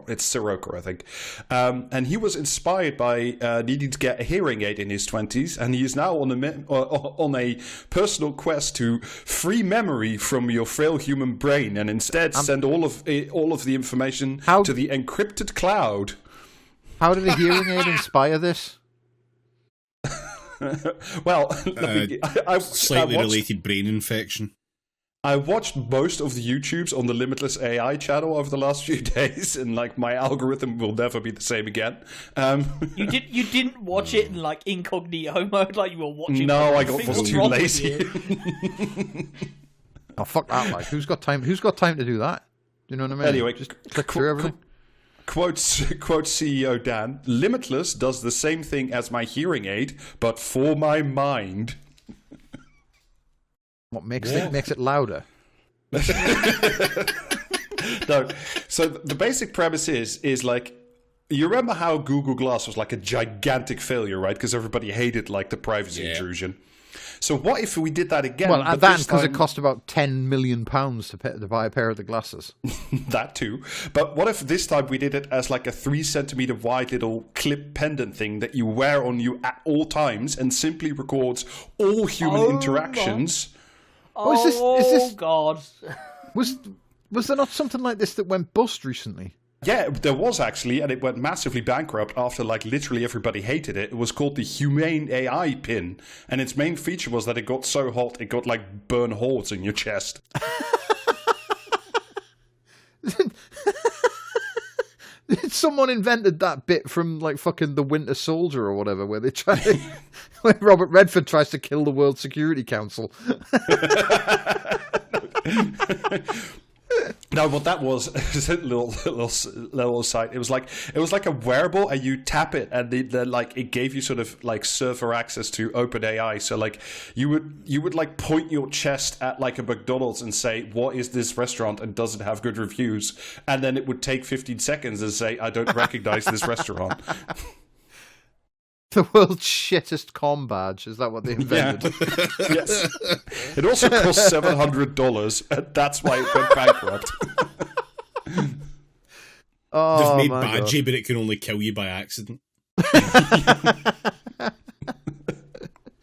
Speaker 3: It's Siroka, I think. And he was inspired by needing to get a hearing aid in his 20s, and he is now on a personal quest to free memory from your frail human brain, and instead send all of the information to the encrypted cloud.
Speaker 2: How did a hearing aid inspire this?
Speaker 3: Well,
Speaker 1: slightly related brain infection.
Speaker 3: I watched most of the YouTubes on the Limitless AI channel over the last few days, and like my algorithm will never be the same again.
Speaker 4: You didn't watch it in like incognito mode, like you were watching.
Speaker 3: No, I was too lazy.
Speaker 2: Oh fuck that! Like, who's got time? Who's got time to do that? Do you know what I mean?
Speaker 3: Anyway,
Speaker 2: just click through everything.
Speaker 3: Quote CEO Dan, Limitless does the same thing as my hearing aid, but for my mind.
Speaker 2: What makes it louder?
Speaker 3: No. So the basic premise is like, you remember how Google Glass was like a gigantic failure, right? Because everybody hated like the privacy intrusion. So what if we did that again?
Speaker 2: Well, at that because it cost about £10 million to buy a pair of the glasses.
Speaker 3: That too. But what if this time we did it as like a 3 centimeter wide little clip pendant thing that you wear on you at all times and simply records all human interactions?
Speaker 2: Is this
Speaker 4: God.
Speaker 2: Was there not something like this that went bust recently?
Speaker 3: Yeah, there was actually, and it went massively bankrupt after like literally everybody hated it. It was called the Humane AI pin, and its main feature was that it got so hot it got like burn holes in your chest.
Speaker 2: Someone invented that bit from like fucking The Winter Soldier or whatever, where they try to, where Robert Redford tries to kill the World Security Council.
Speaker 3: No, what that was is a little site. It was like a wearable, and you tap it, and then like it gave you sort of like server access to OpenAI. So like you would like point your chest at like a McDonald's and say, "What is this restaurant?" and does it have good reviews? And then it would take 15 seconds and say, "I don't recognize this restaurant."
Speaker 2: The world's shittest comm badge. Is that what they invented?
Speaker 3: Yeah. Yes. It also cost $700, and that's why it went bankrupt.
Speaker 2: Oh,
Speaker 1: they've made
Speaker 2: my
Speaker 1: Badgie,
Speaker 2: God.
Speaker 1: but it can only kill you by accident.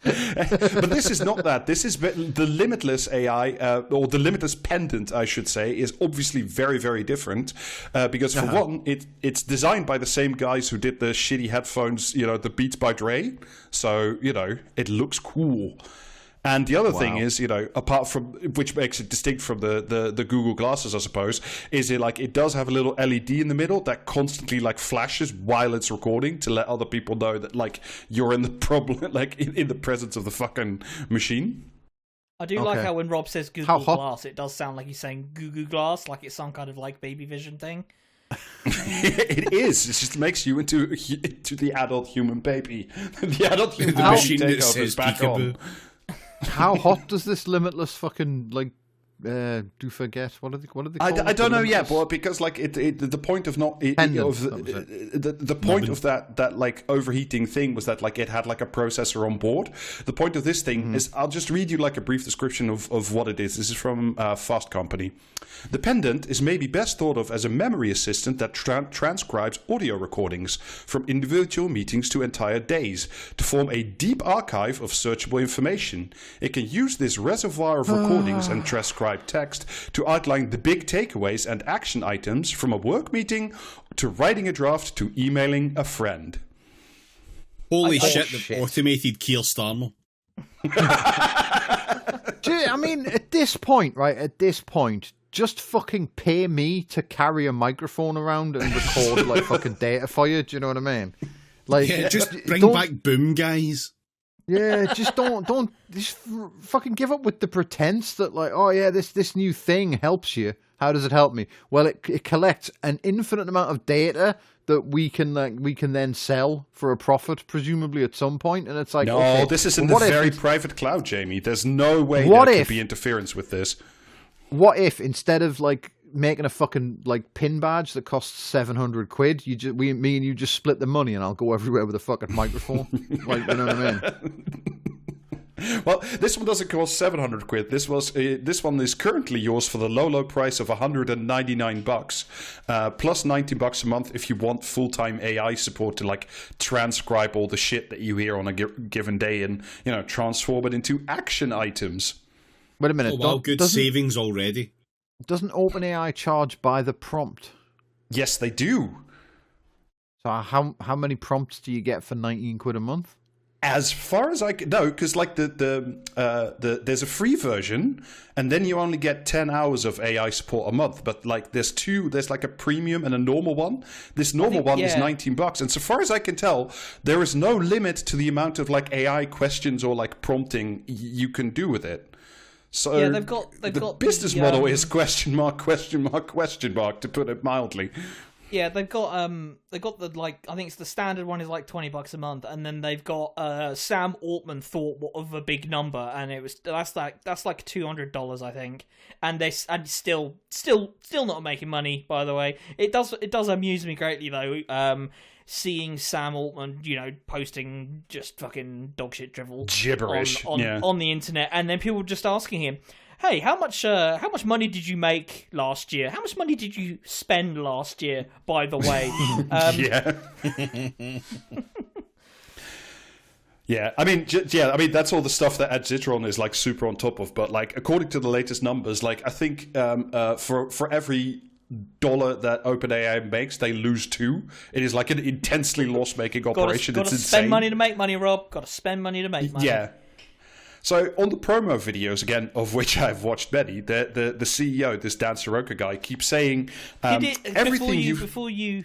Speaker 3: But this is not that. This is the Limitless AI, or the Limitless Pendant, I should say, is obviously very, very different. Because for one, it's designed by the same guys who did the shitty headphones, the Beats by Dre. So, it looks cool. And the other thing is, apart from, which makes it distinct from the Google glasses, I suppose, is it does have a little LED in the middle that constantly like flashes while it's recording to let other people know that like you're in the problem, like in the presence of the fucking machine.
Speaker 4: I do like how when Rob says Google Glass, it does sound like he's saying Google Glass, like it's some kind of like baby vision thing.
Speaker 3: It is. It just makes you into the adult human baby. The adult human
Speaker 1: The
Speaker 3: baby
Speaker 1: machine that
Speaker 3: takeover
Speaker 1: says
Speaker 3: is back
Speaker 1: peekaboo.
Speaker 3: on.
Speaker 2: How hot does this Limitless fucking like do forget what are they called?
Speaker 3: I don't know yet, but because like the point of not the point of that like overheating thing was that like it had like a processor on board. The point of this thing is, I'll just read you like a brief description of what it is. This is from Fast Company. The pendant is maybe best thought of as a memory assistant that transcribes audio recordings from individual meetings to entire days to form a deep archive of searchable information. It can use this reservoir of recordings and transcribed text to outline the big takeaways and action items from a work meeting to writing a draft to emailing a friend.
Speaker 1: Holy shit, they've automated Keir Starmer.
Speaker 2: I mean, at this point, just fucking pay me to carry a microphone around and record like fucking data for you. Do you know what I mean? Like,
Speaker 1: just bring back Boom Guys.
Speaker 2: Yeah, just don't just fucking give up with the pretense that like, oh yeah, this new thing helps you. How does it help me? Well, it collects an infinite amount of data that we can then sell for a profit, presumably at some point. And it's like,
Speaker 3: no,
Speaker 2: okay,
Speaker 3: this is in the very private cloud, Jamie. There's no way there could be interference with this.
Speaker 2: What if instead of like making a fucking like pin badge that costs 700 quid, me and you just split the money, and I'll go everywhere with a fucking microphone? Like, you know what I mean?
Speaker 3: Well, this one doesn't cost 700 quid. This one is currently yours for the low price of $199, plus $90 a month if you want full-time AI support to like transcribe all the shit that you hear on a given day and, you know, transform it into action items.
Speaker 2: Wait a minute.
Speaker 1: Oh, wow, good savings already.
Speaker 2: Doesn't OpenAI charge by the prompt?
Speaker 3: Yes, they do.
Speaker 2: So how many prompts do you get for 19 quid a month?
Speaker 3: As far as I can know, because like there's a free version, and then you only get 10 hours of AI support a month. But like there's like a premium and a normal one. This normal one is $19, and so far as I can tell, there is no limit to the amount of like AI questions or like prompting you can do with it. So
Speaker 4: yeah, they've got
Speaker 3: the business model is question mark, to put it mildly.
Speaker 4: Yeah, they've got the like, I think it's the standard one is like $20 a month, and then they've got Sam Altman thought of a big number, and that's like $200 I think, and still not making money, by the way. It does amuse me greatly though. Seeing Sam Altman, you know, posting just fucking dogshit drivel
Speaker 3: gibberish
Speaker 4: on the internet, and then people just asking him, "Hey, how much money did you make last year? How much money did you spend last year? By the way."
Speaker 3: Yeah, I mean, that's all the stuff that Ad Zitron is like super on top of. But like, according to the latest numbers, like I think for every dollar that OpenAI makes, they lose $2. It is like an intensely loss-making operation.
Speaker 4: Gotta spend money to make money, Rob. Got to spend money to make money.
Speaker 3: Yeah. So on the promo videos, again, of which I've watched many, the CEO, this Dan Soroka guy, keeps saying everything
Speaker 4: before you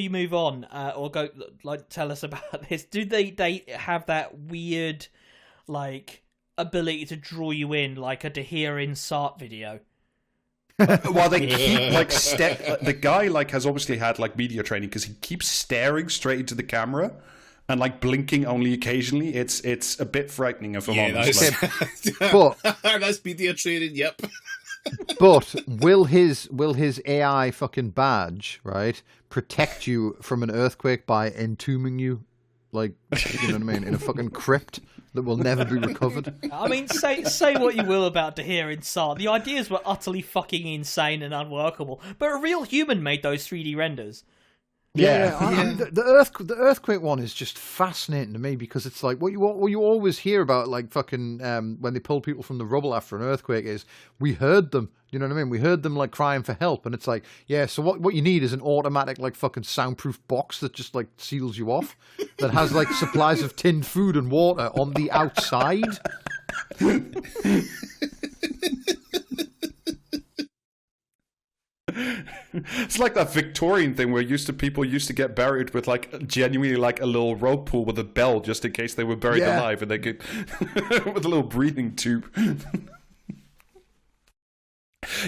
Speaker 4: move on or go like tell us about this. Do they have that weird like ability to draw you in like a Dahir Sart video?
Speaker 3: Well, they keep like the guy like has obviously had like media training because he keeps staring straight into the camera and like blinking only occasionally. It's a bit frightening if I'm honest.
Speaker 2: But
Speaker 1: that's media training. Yep.
Speaker 2: But will his AI fucking badge, right, protect you from an earthquake by entombing you, like, you know what I mean, in a fucking crypt that will never be recovered?
Speaker 4: I mean, say what you will about Dahir Sart. The ideas were utterly fucking insane and unworkable, but a real human made those 3D renders.
Speaker 2: Yeah. I mean, the earthquake one is just fascinating to me because it's like what you always hear about, like fucking when they pull people from the rubble after an earthquake is we heard them. You know what I mean? We heard them like crying for help, and it's like, yeah. So what you need is an automatic like fucking soundproof box that just like seals you off, that has like supplies of tinned food and water on the outside.
Speaker 3: It's like that Victorian thing where people used to get buried with like genuinely like a little rope pool with a bell just in case they were buried alive, and they could with a little breathing tube.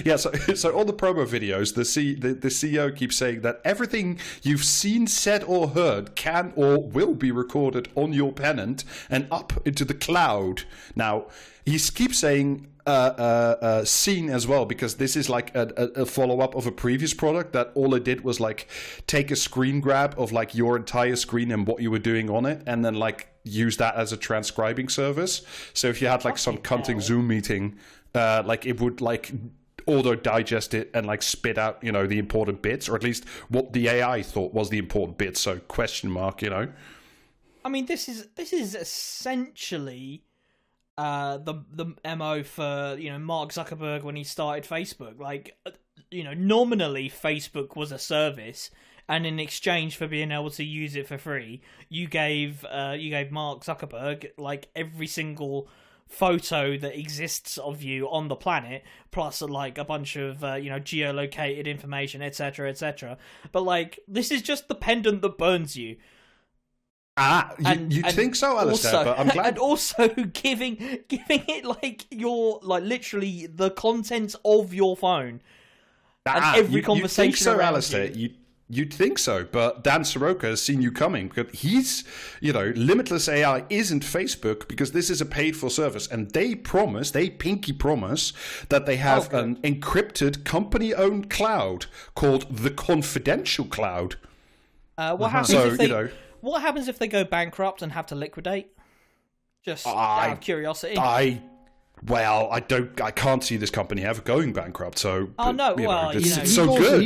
Speaker 3: Yeah, so on the promo videos, the CEO keeps saying that everything you've seen, said, or heard can or will be recorded on your pennant and up into the cloud. Now, he keeps saying scene as well, because this is like a follow-up of a previous product that all it did was like take a screen grab of like your entire screen and what you were doing on it, and then like use that as a transcribing service. So if you had like some cunting Zoom meeting, like it would like auto digest it and like spit out, you know, the important bits, or at least what the AI thought was the important bits. So question mark, you know.
Speaker 4: I mean, this is essentially the MO for, you know, Mark Zuckerberg when he started Facebook. Like, you know, nominally Facebook was a service, and in exchange for being able to use it for free, you gave Mark Zuckerberg like every single photo that exists of you on the planet, plus like a bunch of you know, geolocated information, etc., etc. But like, this is just the pendant that burns you.
Speaker 3: You think so, Alistair?
Speaker 4: Also,
Speaker 3: but I'm glad.
Speaker 4: And also giving it like your, like, literally the contents of your phone and every conversation.
Speaker 3: You think so,
Speaker 4: around
Speaker 3: Alistair?
Speaker 4: you.
Speaker 3: You'd think so, but Dan Soroka has seen you coming, because he's, you know, Limitless AI isn't Facebook, because this is a paid-for service, and they pinky promise that they have an encrypted company-owned cloud called the Confidential Cloud.
Speaker 4: What happens
Speaker 3: So,
Speaker 4: if they?
Speaker 3: you know,
Speaker 4: What happens if they go bankrupt and have to liquidate? Just out of curiosity.
Speaker 3: I can't see this company ever going bankrupt. So,
Speaker 4: Oh, no, well,
Speaker 3: it's
Speaker 4: you know,
Speaker 3: so good.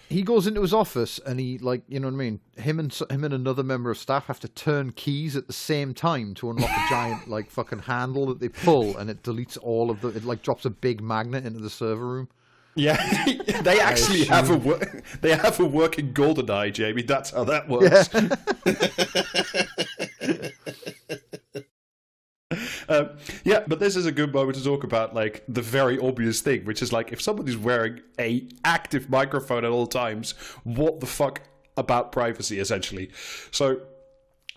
Speaker 2: He goes into his office and he, like, you know what I mean? Him and another member of staff have to turn keys at the same time to unlock a giant like fucking handle that they pull, and it deletes all of it like drops a big magnet into the server room.
Speaker 3: Yeah, they actually have a working GoldenEye, Jamie. That's how that works. Yeah, but this is a good moment to talk about like the very obvious thing, which is like, if somebody's wearing a active microphone at all times, what the fuck about privacy, essentially? So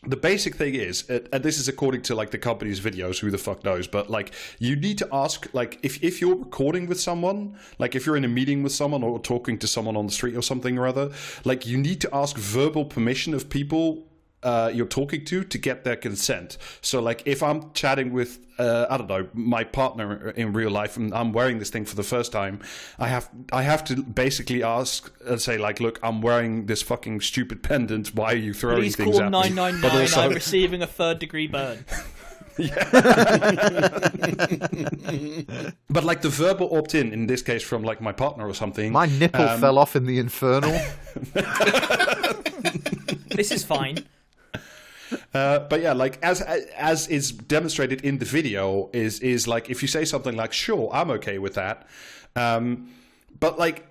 Speaker 3: the basic thing is, and this is according to like the company's videos, who the fuck knows, but like, you need to ask, like, if you're recording with someone, like if you're in a meeting with someone or talking to someone on the street or something or other, like, you need to ask verbal permission of people you're talking to get their consent. So like, if I'm chatting with I don't know, my partner in real life, and I'm wearing this thing for the first time, I have to basically ask and say like, look, I'm wearing this fucking stupid pendant, why are you throwing
Speaker 4: Please
Speaker 3: things
Speaker 4: call
Speaker 3: at me?
Speaker 4: 999. Also... I'm receiving a 3rd degree burn.
Speaker 3: But like, the verbal opt-in this case from like my partner or something,
Speaker 2: my nipple fell off in the infernal.
Speaker 4: This is fine.
Speaker 3: But yeah, like, as is demonstrated in the video, is like, if you say something like, sure, I'm okay with that, but like,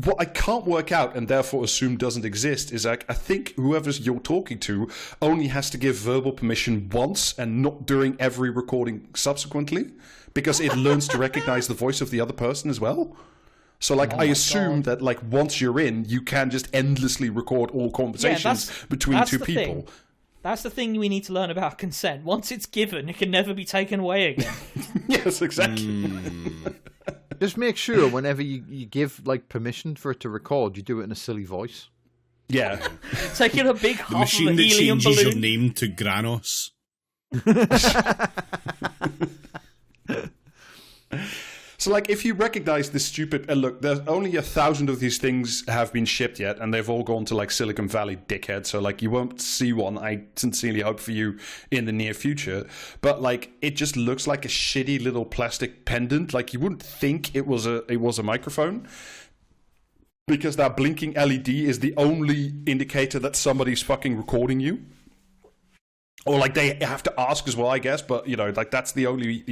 Speaker 3: what I can't work out and therefore assume doesn't exist is like, I think whoever's you're talking to only has to give verbal permission once and not during every recording subsequently, because it learns to recognize the voice of the other person as well. So, like, I assume that, like, once you're in, you can just endlessly record all conversations between two people.
Speaker 4: That's the thing we need to learn about consent. Once it's given, it can never be taken away again.
Speaker 3: Yes, exactly.
Speaker 2: Just make sure whenever you give, like, permission for it to record, you do it in a silly voice.
Speaker 3: Yeah.
Speaker 4: Taking a big
Speaker 1: The
Speaker 4: half
Speaker 1: machine
Speaker 4: of a
Speaker 1: that
Speaker 4: helium
Speaker 1: changes
Speaker 4: balloon.
Speaker 1: your name to Granos.
Speaker 3: So, like, if you recognize this stupid... look, there's only 1,000 of these things have been shipped yet, and they've all gone to, like, Silicon Valley, dickhead. So, like, you won't see one. I sincerely hope for you in the near future. But, like, it just looks like a shitty little plastic pendant. Like, you wouldn't think it was a microphone, because that blinking LED is the only indicator that somebody's fucking recording you. Or like, they have to ask as well, I guess, but you know, like, that's the only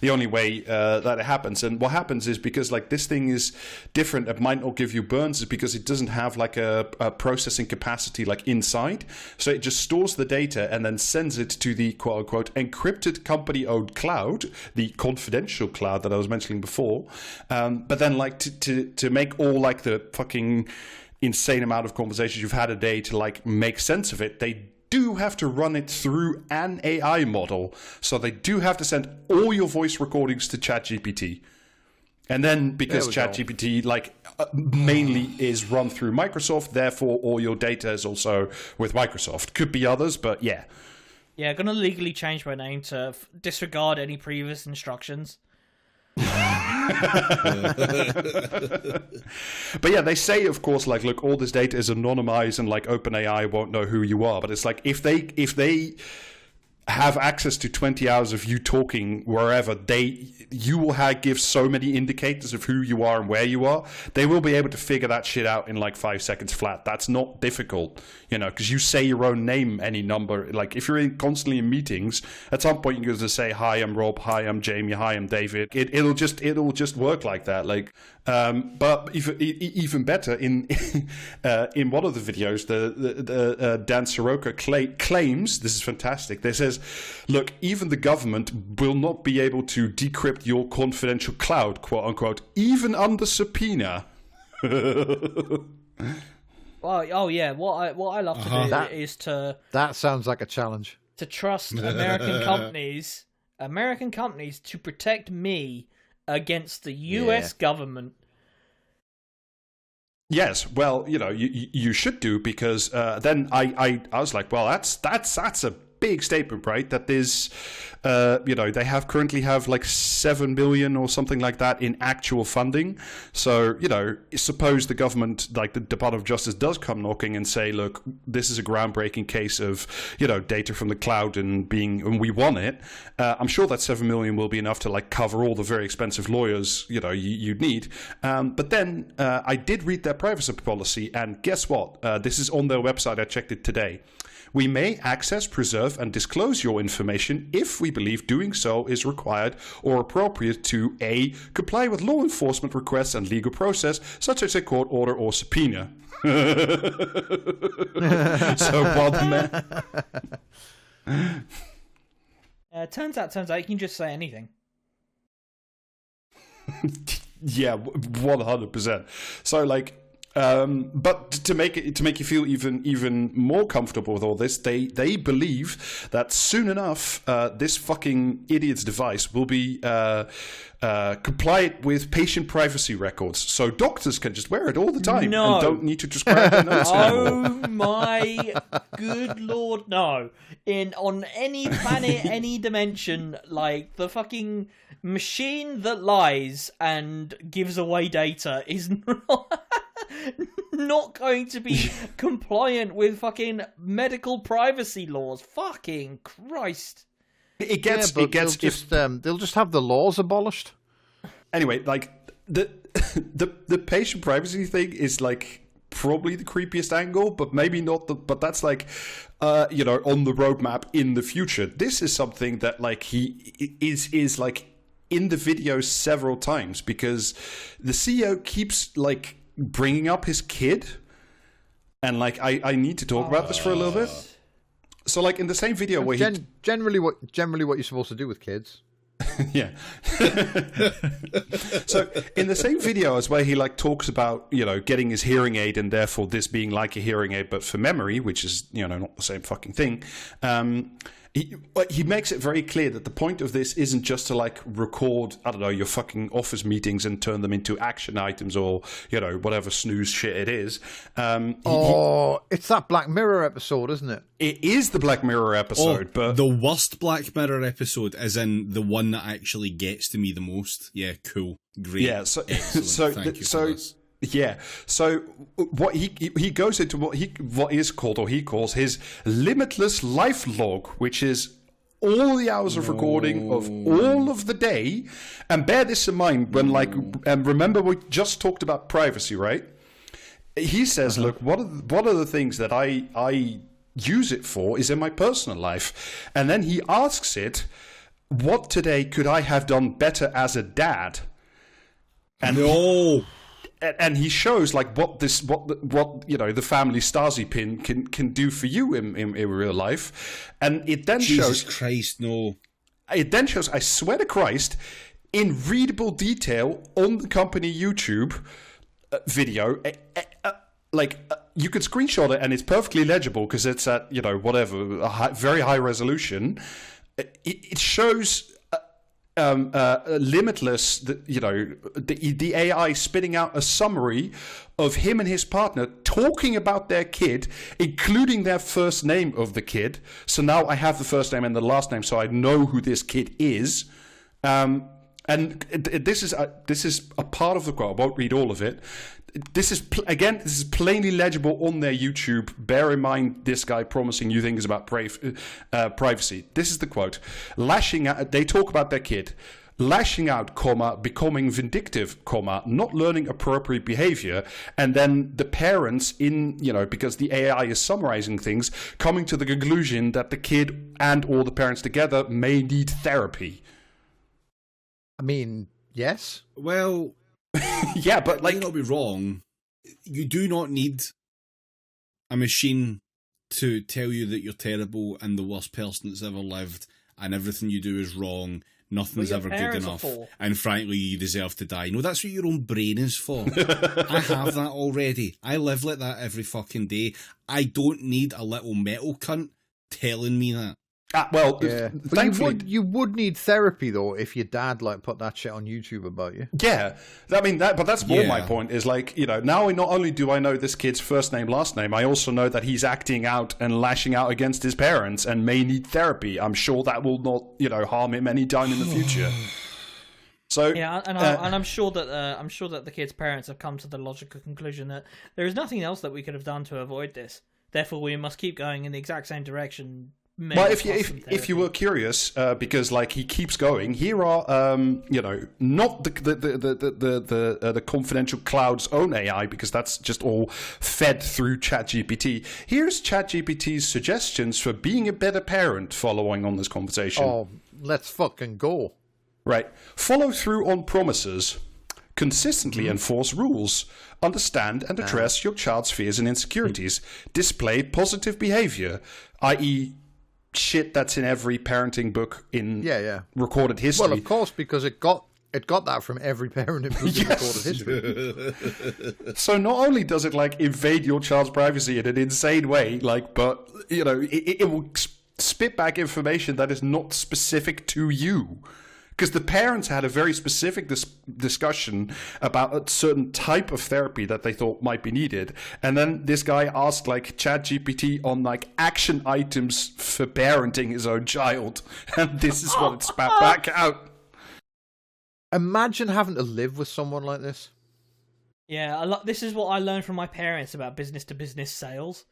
Speaker 3: way that it happens. And what happens is, because like this thing is different, it might not give you burns, is because it doesn't have like a processing capacity like inside. So it just stores the data and then sends it to the quote unquote encrypted company-owned cloud, the confidential cloud that I was mentioning before. But then like to make all like the fucking insane amount of conversations you've had a day to like make sense of it, they do have to run it through an AI model. So they do have to send all your voice recordings to ChatGPT. And then, because ChatGPT like mainly is run through Microsoft, therefore all your data is also with Microsoft. Could be others, but yeah.
Speaker 4: Yeah, gonna legally change my name to disregard any previous instructions.
Speaker 3: But yeah, they say, of course, like, look, all this data is anonymized and like OpenAI won't know who you are. But it's like if they have access to 20 hours of you talking wherever, you will give so many indicators of who you are and where you are. They will be able to figure that shit out in like 5 seconds flat. That's not difficult, because you say your own name any number. Like if you're constantly in meetings, at some point you're going to say, hi, I'm Rob, hi, I'm Jamie, hi, I'm David. It'll just work like that. Like, but even better, in one of the videos, the Dan Soroka claims, this is fantastic. They says, look, even the government will not be able to decrypt your confidential cloud, quote unquote, even under subpoena.
Speaker 4: Well, oh yeah. What I love to do is to.
Speaker 2: That sounds like a challenge.
Speaker 4: To trust American companies to protect me against the U.S. government.
Speaker 3: Yes, well, you should do, because then I was like, well, that's a big statement, right? That there's, they currently have like 7 million or something like that in actual funding. So, suppose the government, like the Department of Justice, does come knocking and say, look, this is a groundbreaking case of, data from the cloud and we want it. I'm sure that 7 million will be enough to like cover all the very expensive lawyers, you'd need. But then I did read their privacy policy, and guess what? This is on their website. I checked it today. We may access, preserve, and disclose your information if we believe doing so is required or appropriate to A, comply with law enforcement requests and legal process, such as a court order or subpoena. So while the
Speaker 4: Turns out you can just say anything.
Speaker 3: Yeah, 100%. So like, but to make you feel even more comfortable with all this, they believe that soon enough this fucking idiot's device will be compliant with patient privacy records, so doctors can just wear it all the time and don't need to transcribe their notes anymore.
Speaker 4: Oh my good lord, no! On any planet, any dimension, like the fucking machine that lies and gives away data is not going to be compliant with fucking medical privacy laws. Fucking Christ.
Speaker 2: They'll just have the laws abolished.
Speaker 3: Anyway, like the patient privacy thing is like probably the creepiest angle, but maybe not but that's like on the roadmap in the future. This is something that like he is like in the video several times, because the CEO keeps like bringing up his kid, and like I need to talk about this for a little bit. So like in the same video where
Speaker 2: generally what you're supposed to do with kids.
Speaker 3: Yeah. So in the same video as where he like talks about getting his hearing aid, and therefore this being like a hearing aid but for memory, which is not the same fucking thing. He makes it very clear that the point of this isn't just to like record, I don't know, your fucking office meetings and turn them into action items or whatever snooze shit it is.
Speaker 2: It's that Black Mirror episode, isn't it?
Speaker 3: It is the Black Mirror episode, but
Speaker 1: the worst Black Mirror episode, as in the one that actually gets to me the most. Yeah, cool, great.
Speaker 3: Yeah,
Speaker 1: Thank you for this.
Speaker 3: Yeah, so what he goes into what is called, or he calls, his limitless life log, which is all the hours of recording of all of the day. And bear this in mind when and remember we just talked about privacy, right? He says, look, one of the things that I use it for is in my personal life. And then he asks it, what today could I have done better as a dad? And and he shows like what the family Stasi pin can do for you in real life, and it then
Speaker 1: Jesus Christ, no!
Speaker 3: It then shows, I swear to Christ, in readable detail on the company YouTube video. You could screenshot it and it's perfectly legible because it's at very high resolution. It shows limitless, the AI spitting out a summary of him and his partner talking about their kid, including their first name of the kid. So now I have the first name and the last name, so I know who this kid is. And this is a part of the quote. I won't read all of it. This is plainly legible on their YouTube. Bear in mind, this guy promising you things about privacy. This is the quote: lashing out. They talk about their kid, lashing out, becoming vindictive, not learning appropriate behavior, and then the parents because the AI is summarizing things, coming to the conclusion that the kid and all the parents together may need therapy.
Speaker 2: I mean, yes.
Speaker 1: Well,
Speaker 3: yeah, but
Speaker 1: like, not be wrong. You do not need a machine to tell you that you're terrible and the worst person that's ever lived, and everything you do is wrong. Nothing's ever good enough, and frankly, you deserve to die. No, that's what your own brain is for. I have that already. I live like that every fucking day. I don't need a little metal cunt telling me that.
Speaker 2: Yeah. Thankfully, you would need therapy though if your dad put that shit on YouTube about you.
Speaker 3: Yeah, but that's more my point. Is now not only do I know this kid's first name, last name, I also know that he's acting out and lashing out against his parents and may need therapy. I'm sure that will not harm him any time in the future. So
Speaker 4: yeah, and I'm sure that the kid's parents have come to the logical conclusion that there is nothing else that we could have done to avoid this. Therefore, we must keep going in the exact same direction.
Speaker 3: Well, if you were curious, because he keeps going, here are not the confidential cloud's own AI, because that's just all fed through ChatGPT. Here's ChatGPT's suggestions for being a better parent following on this conversation.
Speaker 2: Oh, let's fucking go.
Speaker 3: Right. Follow through on promises. Consistently enforce rules. Understand and address your child's fears and insecurities. Display positive behavior, i.e., shit that's in every parenting book in recorded history.
Speaker 2: Well, of course, because it got that from every parenting book in recorded history.
Speaker 3: So not only does it invade your child's privacy in an insane way, but it will spit back information that is not specific to you. Because the parents had a very specific discussion about a certain type of therapy that they thought might be needed. And then this guy asked ChatGPT on action items for parenting his own child. And this is what it spat back out.
Speaker 2: Imagine having to live with someone like this.
Speaker 4: Yeah, this is what I learned from my parents about business-to-business sales.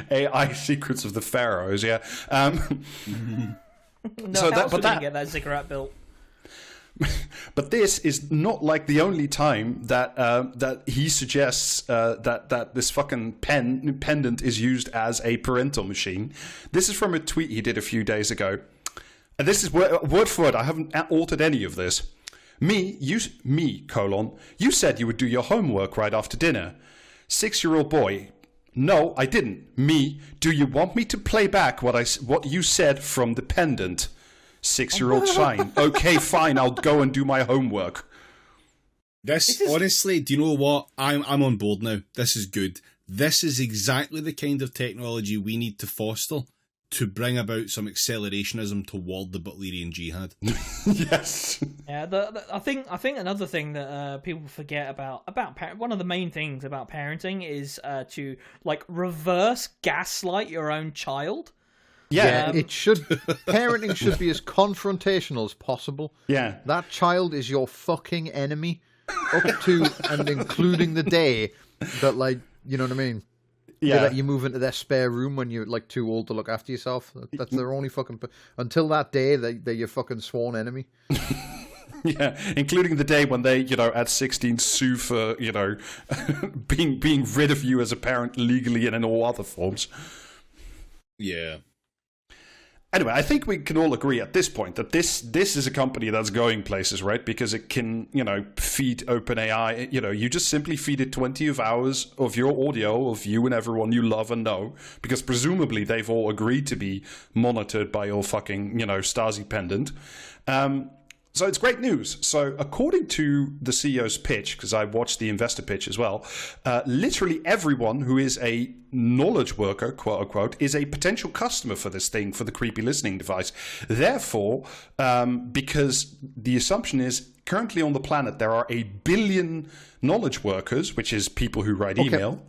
Speaker 3: AI Secrets of the Pharaohs, yeah.
Speaker 4: No, so didn't get that ziggurat built.
Speaker 3: But this is not the only time that he suggests that this fucking pendant is used as a parental machine. This is from a tweet he did a few days ago. And this is word for word. I haven't altered any of this. You said you would do your homework right after dinner. 6-year-old boy. No, I didn't. Me, do you want me to play back what you said from the pendant? 6-year-old Shine. Okay, fine, I'll go and do my homework.
Speaker 1: Honestly, do you know what? I'm on board now. This is good. This is exactly the kind of technology we need to foster to bring about some accelerationism toward the Butlerian Jihad.
Speaker 3: Yes.
Speaker 4: Yeah, I think another thing that people forget about one of the main things about parenting is to reverse gaslight your own child.
Speaker 2: Yeah, parenting should be as confrontational as possible.
Speaker 3: Yeah.
Speaker 2: That child is your fucking enemy up to and including the day that you know what I mean? Yeah, that you move into their spare room when you're too old to look after yourself. That's their only fucking. Until that day, they're your fucking sworn enemy.
Speaker 3: Yeah, including the day when they, at 16, sue for, being rid of you as a parent legally and in all other forms.
Speaker 1: Yeah.
Speaker 3: Anyway, I think we can all agree at this point that this is a company that's going places, right? Because it can, feed OpenAI. You just simply feed it 20 hours of your audio of you and everyone you love and know, because presumably they've all agreed to be monitored by your fucking, Stasi pendant. So it's great news. So according to the CEO's pitch, because I watched the investor pitch as well, literally everyone who is a knowledge worker, quote unquote, is a potential customer for this thing, for the creepy listening device. Therefore, because the assumption is currently on the planet there are 1 billion knowledge workers, which is people who write email.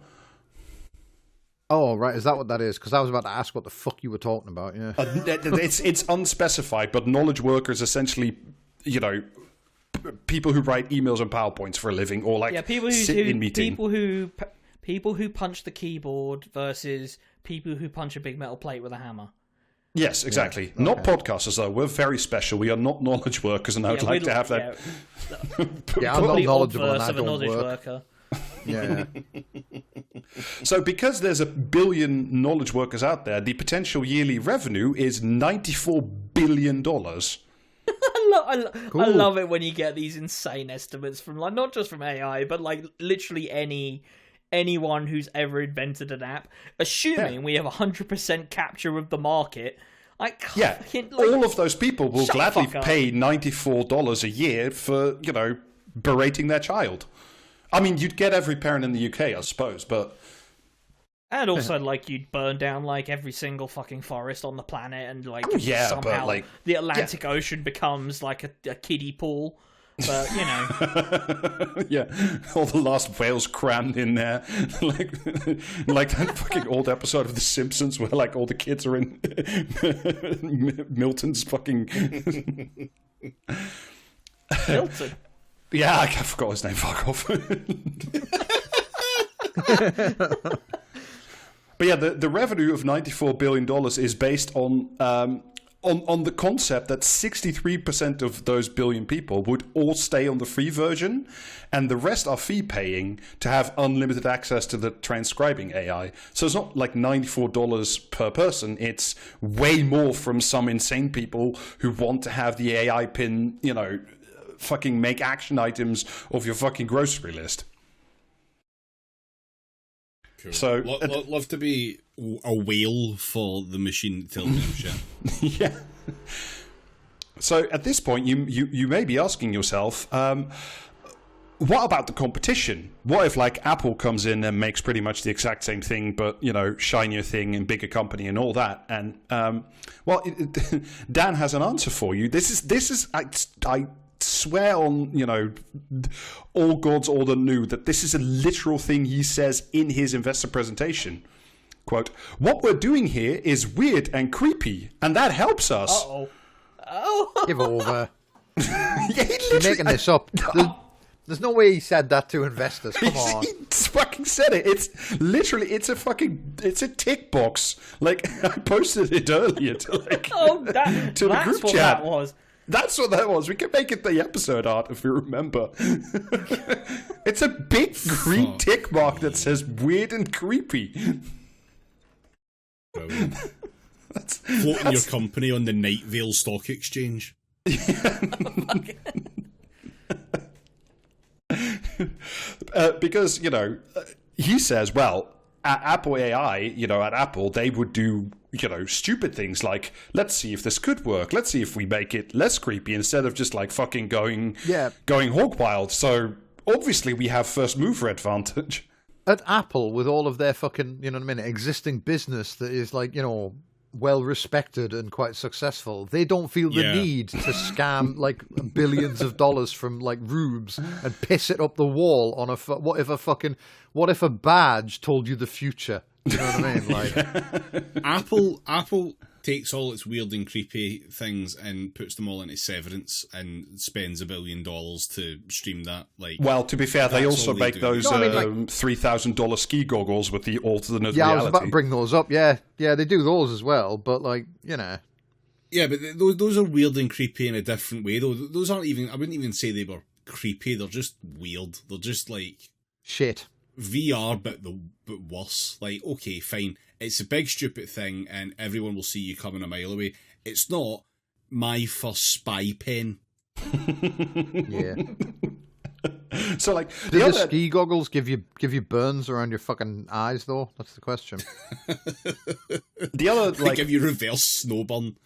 Speaker 2: Oh, right. Is that what that is? Because I was about to ask what the fuck you were talking about. Yeah.
Speaker 3: It's unspecified, but knowledge workers essentially, you know, people who write emails and PowerPoints for a living, or like
Speaker 4: people who
Speaker 3: sit in meeting.
Speaker 4: People who punch the keyboard versus people who punch a big metal plate with a hammer.
Speaker 3: Yes, exactly. Yeah. Not podcasters, though. We're very special. We are not knowledge workers, and I'd like to have that.
Speaker 2: Yeah, I'm not knowledgeable, and I
Speaker 4: of a
Speaker 2: don't
Speaker 4: knowledge
Speaker 2: work.
Speaker 4: Worker.
Speaker 2: Yeah.
Speaker 3: So because there's 1 billion knowledge workers out there, the potential yearly revenue is $94 billion.
Speaker 4: I love it when you get these insane estimates from, like, not just from AI, but like literally anyone who's ever invented an app, assuming we have 100% capture of the market.
Speaker 3: All of those people will gladly pay $94 a year for, you know, berating their child. I mean, you'd get every parent in the UK, I suppose, but...
Speaker 4: And also, like, you'd burn down, like, every single fucking forest on the planet, and, like, somehow
Speaker 3: but, like,
Speaker 4: the Atlantic Ocean becomes, like, a kiddie pool. But, you know...
Speaker 3: Yeah, all the last whales crammed in there. like that fucking old episode of The Simpsons where, like, all the kids are in Milton's fucking...
Speaker 4: Milton?
Speaker 3: Yeah, I forgot his name. Fuck off. But yeah, the revenue of $94 billion is based on the concept that 63% of those billion people would all stay on the free version, and the rest are fee paying to have unlimited access to the transcribing AI. So it's not like $94 per person. It's way more from some insane people who want to have the AI pin, you know, fucking make action items of your fucking grocery list.
Speaker 1: Cool.
Speaker 3: So
Speaker 1: love to be a whale for the machine that tells them shit.
Speaker 3: Yeah. So at this point, you may be asking yourself, what about the competition? What if, like, Apple comes in and makes pretty much the exact same thing, but, you know, shinier thing and bigger company and all that? And Dan has an answer for you. This is I swear on, you know, all gods order new that this is a literal thing he says in his investor presentation. Quote, "What we're doing here is weird and creepy, and that helps us."
Speaker 4: Oh.
Speaker 2: Give over.
Speaker 3: Yeah,
Speaker 2: You're making this up. There's no way he said that to investors. Come on.
Speaker 3: He fucking said it. It's literally, it's a tick box. Like, I posted it earlier to, like, to the group
Speaker 4: what
Speaker 3: chat.
Speaker 4: That was.
Speaker 3: That's what that was. We can make it the episode art if you remember. It's a big green tick mark that says weird and creepy.
Speaker 1: That's floating your company on the Night Vale Stock Exchange.
Speaker 3: Because, you know, he says, well, at Apple AI, you know, at Apple, they would do, you know, stupid things like, let's see if this could work. Let's see if we make it less creepy instead of just, like, fucking going hog wild. So obviously we have first mover advantage.
Speaker 2: At Apple, with all of their fucking, you know what I mean, existing business that is, like, you know, well respected and quite successful, they don't feel the need to scam like billions of dollars from, like, rubes and piss it up the wall on what if a badge told you the future? You know what I mean? Like,
Speaker 1: Apple takes all its weird and creepy things and puts them all into Severance and spends $1 billion to stream that. Like,
Speaker 3: well, to be fair, they also make those $3,000 ski goggles with the alternate reality.
Speaker 2: I was about to bring those up. Yeah, they do those as well. But, like, you know,
Speaker 1: yeah, but those are weird and creepy in a different way. Though those aren't even. I wouldn't even say they were creepy. They're just weird. They're just like
Speaker 2: shit.
Speaker 1: VR, but worse. Like, okay, fine. It's a big stupid thing, and everyone will see you coming a mile away. It's not my first spy pen.
Speaker 2: Yeah.
Speaker 3: So, like,
Speaker 2: do the ski goggles give you burns around your fucking eyes, though? That's the question.
Speaker 3: The other,
Speaker 1: they
Speaker 3: like,
Speaker 1: give you reverse snowburn.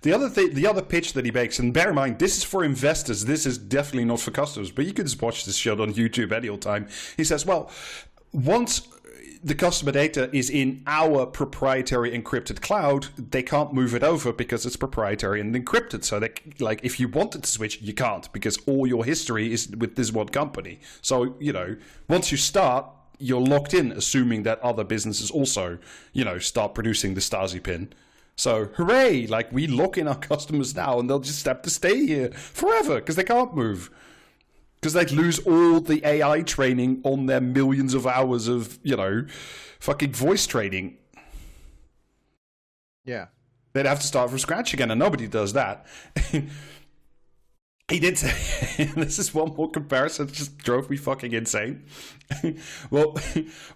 Speaker 3: The other pitch that he makes, and bear in mind, this is for investors. This is definitely not for customers. But you can just watch this shit on YouTube any old time. He says, well, once the customer data is in our proprietary encrypted cloud, they can't move it over because it's proprietary and encrypted. So, like, if you wanted to switch, you can't because all your history is with this one company. So, once you start, you're locked in, assuming that other businesses also, start producing the Stasi pin. So, hooray! Like, we lock in our customers now, and they'll just have to stay here forever because they can't move. Because they'd lose all the AI training on their millions of hours of, fucking voice training.
Speaker 2: Yeah.
Speaker 3: They'd have to start from scratch again, and nobody does that. He did say, this is one more comparison that just drove me fucking insane. Well,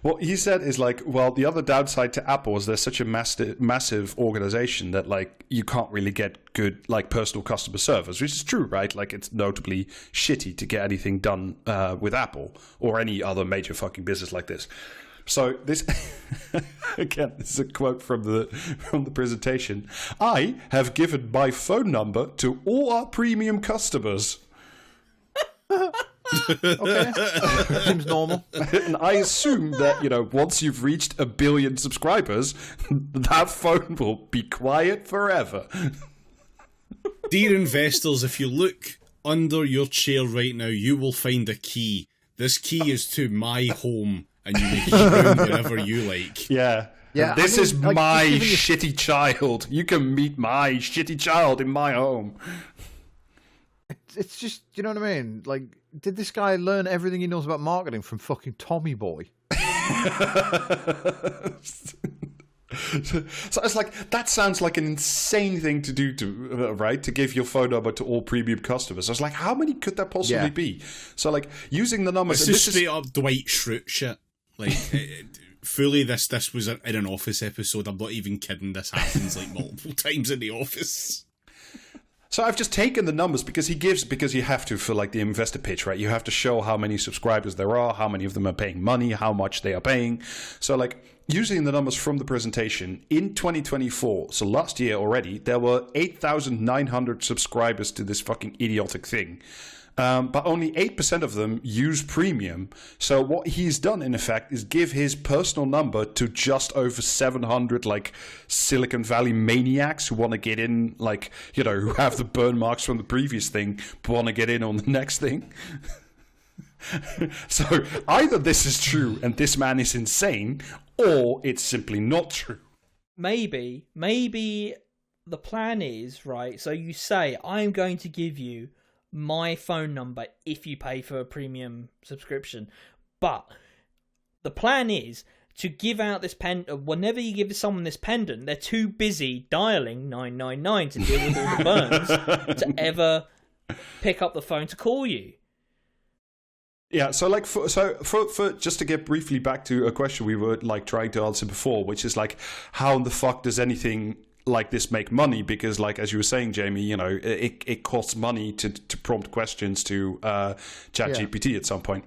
Speaker 3: what he said is like, well, the other downside to Apple is they're such a massive organization that like you can't really get good like personal customer service, which is true, right? Like it's notably shitty to get anything done with Apple or any other major fucking business like this. So this, again, this is a quote from the presentation. I have given my phone number to all our premium customers.
Speaker 2: Okay, seems normal.
Speaker 3: And I assume that, once you've reached 1 billion subscribers, that phone will be quiet forever.
Speaker 1: Dear investors, if you look under your chair right now, you will find a key. This key is to my home. And you can keep going wherever you like.
Speaker 3: Yeah. This is like, my shitty child. You can meet my shitty child in my home.
Speaker 2: It's just, you know what I mean? Like, did this guy learn everything he knows about marketing from fucking Tommy Boy?
Speaker 3: So it's like, that sounds like an insane thing to do, right? To give your phone number to all premium customers. I was like, how many could that possibly be? So like, using the numbers...
Speaker 1: This is straight up Dwight Schrute shit. Like, fully, this was in an Office episode. I'm not even kidding. This happens like multiple times in the Office.
Speaker 3: So I've just taken the numbers because you have to for like the investor pitch, right? You have to show how many subscribers there are, how many of them are paying money, how much they are paying. So like using the numbers from the presentation in 2024, so last year already, there were 8,900 subscribers to this fucking idiotic thing. But only 8% of them use premium. So what he's done, in effect, is give his personal number to just over 700, like, Silicon Valley maniacs who want to get in, like, who have the burn marks from the previous thing, but want to get in on the next thing. So either this is true and this man is insane, or it's simply not true.
Speaker 4: Maybe the plan is, right, so you say, I'm going to give you my phone number if you pay for a premium subscription, but the plan is to give out this whenever you give someone this pendant, they're too busy dialing 999 to deal with all the burns to ever pick up the phone to call you.
Speaker 3: Yeah, so like for just to get briefly back to a question we were like trying to answer before, which is like, how in the fuck does anything like this make money? Because like as you were saying, Jamie, it costs money to prompt questions to ChatGPT at some point.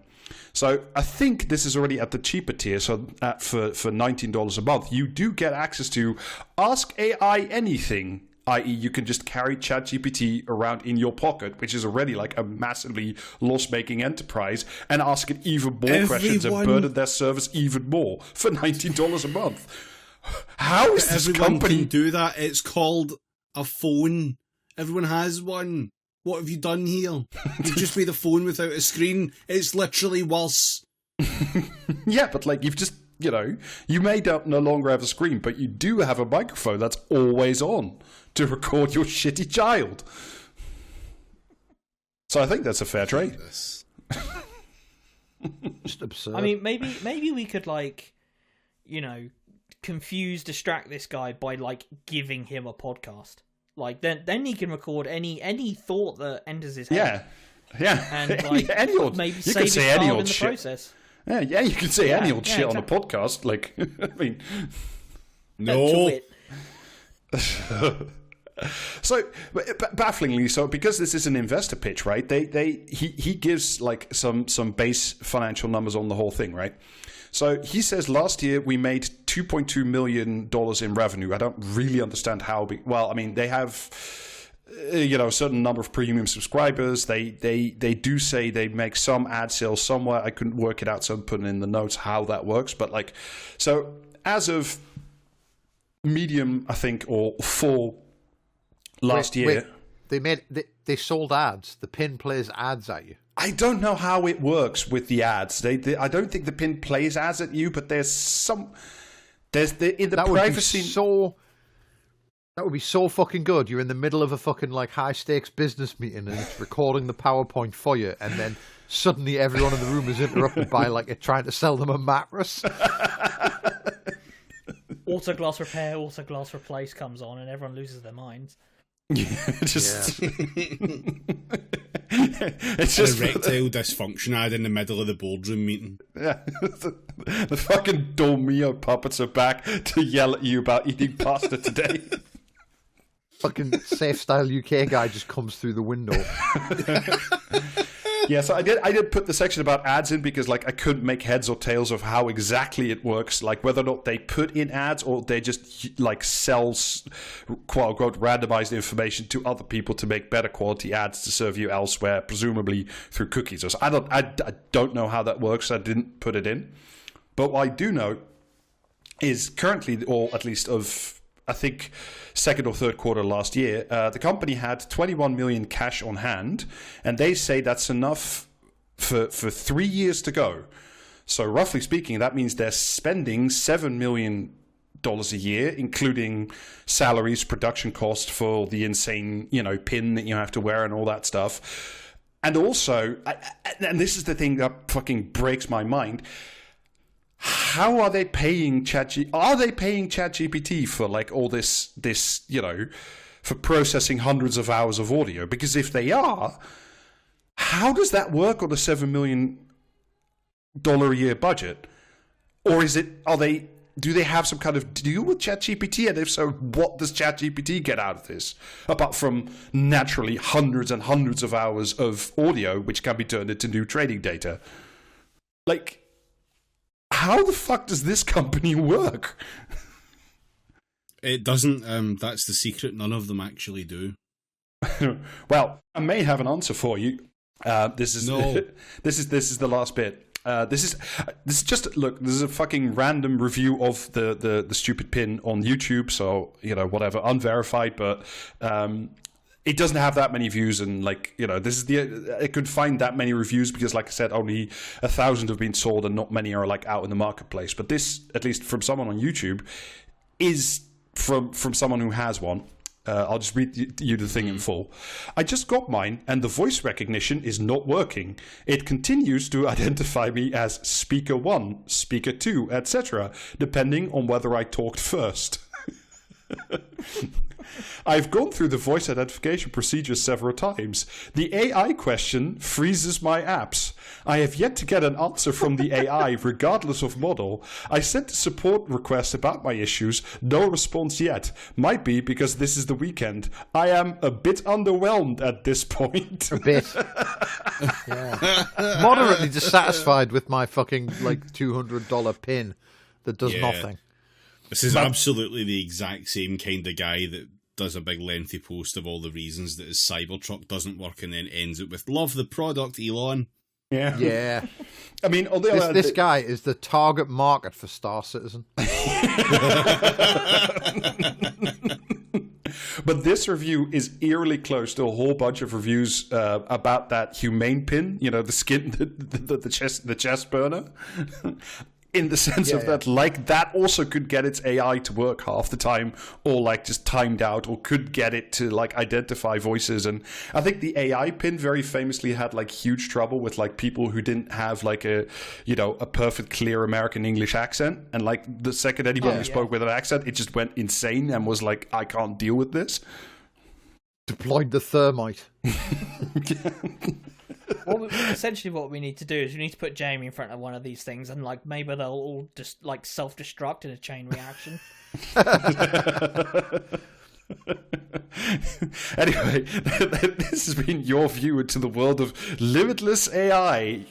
Speaker 3: So I think this is already at the cheaper tier. So for $19 a month, you do get access to Ask AI Anything, i.e. you can just carry ChatGPT around in your pocket, which is already like a massively loss-making enterprise, and ask it even more questions and burden their service even more for $19 a month. How is this company
Speaker 1: can do that? It's called a phone. Everyone has one. What have you done here? You've just made a phone without a screen. It's literally worse.
Speaker 3: Yeah, but like you've just, you may no longer have a screen, but you do have a microphone that's always on to record your shitty child. So I think that's a fair trade.
Speaker 2: Just absurd.
Speaker 4: I mean, maybe we could distract this guy by like giving him a podcast. Like then he can record any thought that enters his head.
Speaker 3: Yeah.
Speaker 4: And like
Speaker 3: any old,
Speaker 4: maybe
Speaker 3: you
Speaker 4: save
Speaker 3: can
Speaker 4: his
Speaker 3: say any
Speaker 4: child
Speaker 3: old
Speaker 4: in the
Speaker 3: shit.
Speaker 4: process.
Speaker 3: Yeah, you can say any old shit
Speaker 4: exactly.
Speaker 3: on a podcast. Like, I mean,
Speaker 1: no.
Speaker 3: So bafflingly, so because this is an investor pitch, right? He gives like some base financial numbers on the whole thing, right? So he says last year we made $2.2 million in revenue. I don't really understand how. Well, I mean, they have a certain number of premium subscribers. They do say they make some ad sales somewhere. I couldn't work it out, so I'm putting in the notes how that works. But so as of medium, I think, or full last year.
Speaker 2: Wait. They sold ads. The pin plays ads at you.
Speaker 3: I don't know how it works with the ads. I don't think the pin plays ads at you, but there's in the privacy.
Speaker 2: That would be so fucking good. You're in the middle of a fucking high stakes business meeting and it's recording the PowerPoint for you, and then suddenly everyone in the room is interrupted by it trying to sell them a mattress.
Speaker 4: Auto glass repair, auto glass replace comes on, and everyone loses their minds.
Speaker 3: It's just
Speaker 1: erectile dysfunction ad in the middle of the boardroom meeting.
Speaker 3: Yeah, the fucking Dolmio puppets are back to yell at you about eating pasta today.
Speaker 2: Fucking Safe Style UK guy just comes through the window.
Speaker 3: Yeah, so I did put the section about ads in because I couldn't make heads or tails of how exactly it works, whether or not they put in ads or they just sell quote unquote randomized information to other people to make better quality ads to serve you elsewhere, presumably through cookies. So I don't know how that works. I didn't put it in, but what I do know is currently, or at least of I think second or third quarter last year, the company had 21 million cash on hand, and they say that's enough for 3 years to go. So roughly speaking, that means they're spending $7 million a year, including salaries, production cost for the insane, pin that you have to wear and all that stuff. And also, and this is the thing that fucking breaks my mind, how are they paying ChatGPT for all this for processing hundreds of hours of audio? Because if they are, how does that work on a $7 million a year budget? Or do they have some kind of deal with ChatGPT? And if so, what does ChatGPT get out of this? Apart from naturally hundreds and hundreds of hours of audio, which can be turned into new trading data. How the fuck does this company work?
Speaker 1: It doesn't. That's the secret. None of them actually do.
Speaker 3: Well, I may have an answer for you. This is the last bit. This is just look. This is a fucking random review of the stupid pin on YouTube. So whatever, unverified, but it doesn't have that many views, and this is it could find that many reviews because, like I said, only 1,000 have been sold, and not many are out in the marketplace. But this, at least from someone on YouTube, is from someone who has one. I'll just read you the thing in full. I just got mine, and the voice recognition is not working. It continues to identify me as speaker 1, speaker 2, etc., depending on whether I talked first. I've gone through the voice identification procedure several times. The AI question freezes my apps. I have yet to get an answer from the AI, regardless of model. I sent a support request about my issues. No response yet. Might be because this is the weekend. I am a bit underwhelmed at this point.
Speaker 2: A bit. Yeah. Moderately dissatisfied with my fucking $200 pin that does nothing.
Speaker 1: This is absolutely the exact same kind of guy that does a big lengthy post of all the reasons that his Cybertruck doesn't work and then ends it with, love the product, Elon.
Speaker 3: Yeah.
Speaker 2: Yeah.
Speaker 3: I mean,
Speaker 2: this guy is the target market for Star Citizen.
Speaker 3: But this review is eerily close to a whole bunch of reviews about that humane pin, the skin, the chest burner. In the sense of that, that also could get its AI to work half the time, or just timed out, or could get it to identify voices. And I think the AI pin very famously had huge trouble with people who didn't have a perfect clear American English accent. And the second anybody spoke with an accent, it just went insane and was I can't deal with this.
Speaker 2: Deployed the thermite.
Speaker 4: Essentially what we need to do is we need to put Jamie in front of one of these things, and maybe they'll all just self-destruct in a chain reaction.
Speaker 3: Anyway, this has been your view into the world of limitless AI.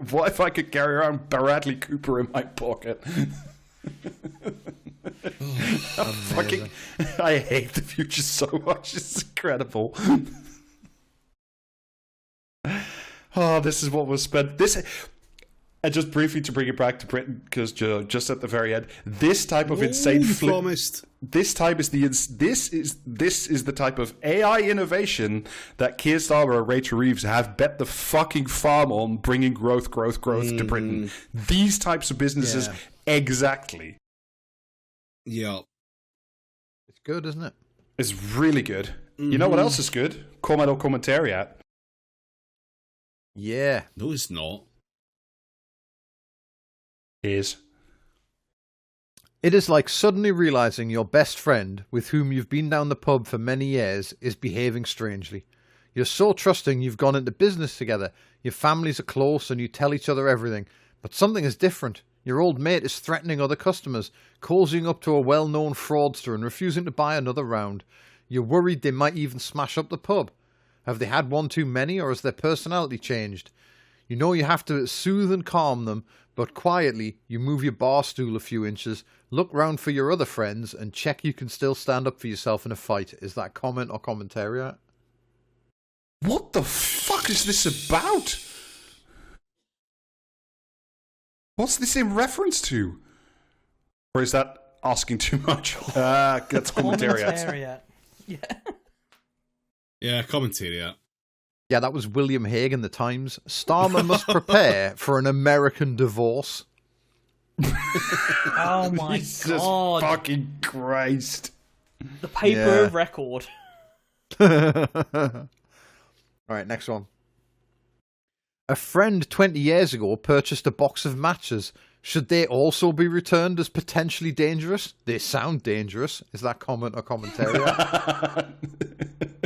Speaker 3: What if I could carry around Bradley Cooper in my pocket? I hate the future so much. It's incredible. This is what was spent. And just briefly to bring it back to Britain, because just at the very end, this type of insane
Speaker 1: promised.
Speaker 3: This type is this is the type of AI innovation that Keir Starmer and Rachel Reeves have bet the fucking farm on, bringing growth to Britain. These types of businesses, exactly.
Speaker 1: Yeah,
Speaker 2: it's good, isn't it?
Speaker 3: It's really good. You know what else is good? Comment or Commentariat.
Speaker 2: Yeah.
Speaker 1: No, it's not.
Speaker 3: Is.
Speaker 2: It is like suddenly realizing your best friend, with whom you've been down the pub for many years, is behaving strangely. You're so trusting you've gone into business together, your families are close and you tell each other everything, but something is different. Your old mate is threatening other customers, cozying up to a well-known fraudster and refusing to buy another round. You're worried they might even smash up the pub. Have they had one too many, or has their personality changed? You know you have to soothe and calm them, but quietly you move your bar stool a few inches, look round for your other friends, and check you can still stand up for yourself in a fight. Is that comment or commentary?
Speaker 3: What the fuck is this about? What's this in reference to? Or is that asking too much? That's commentary.
Speaker 4: Yeah.
Speaker 1: Yeah, commentary.
Speaker 2: Yeah, that was William Hague in the Times. Starmer must prepare for an American divorce.
Speaker 4: Oh my
Speaker 3: Jesus
Speaker 4: god.
Speaker 3: fucking Christ.
Speaker 4: The paper of record.
Speaker 2: Alright, next one. A friend 20 years ago purchased a box of matches. Should they also be returned as potentially dangerous? They sound dangerous. Is that comment or commentary?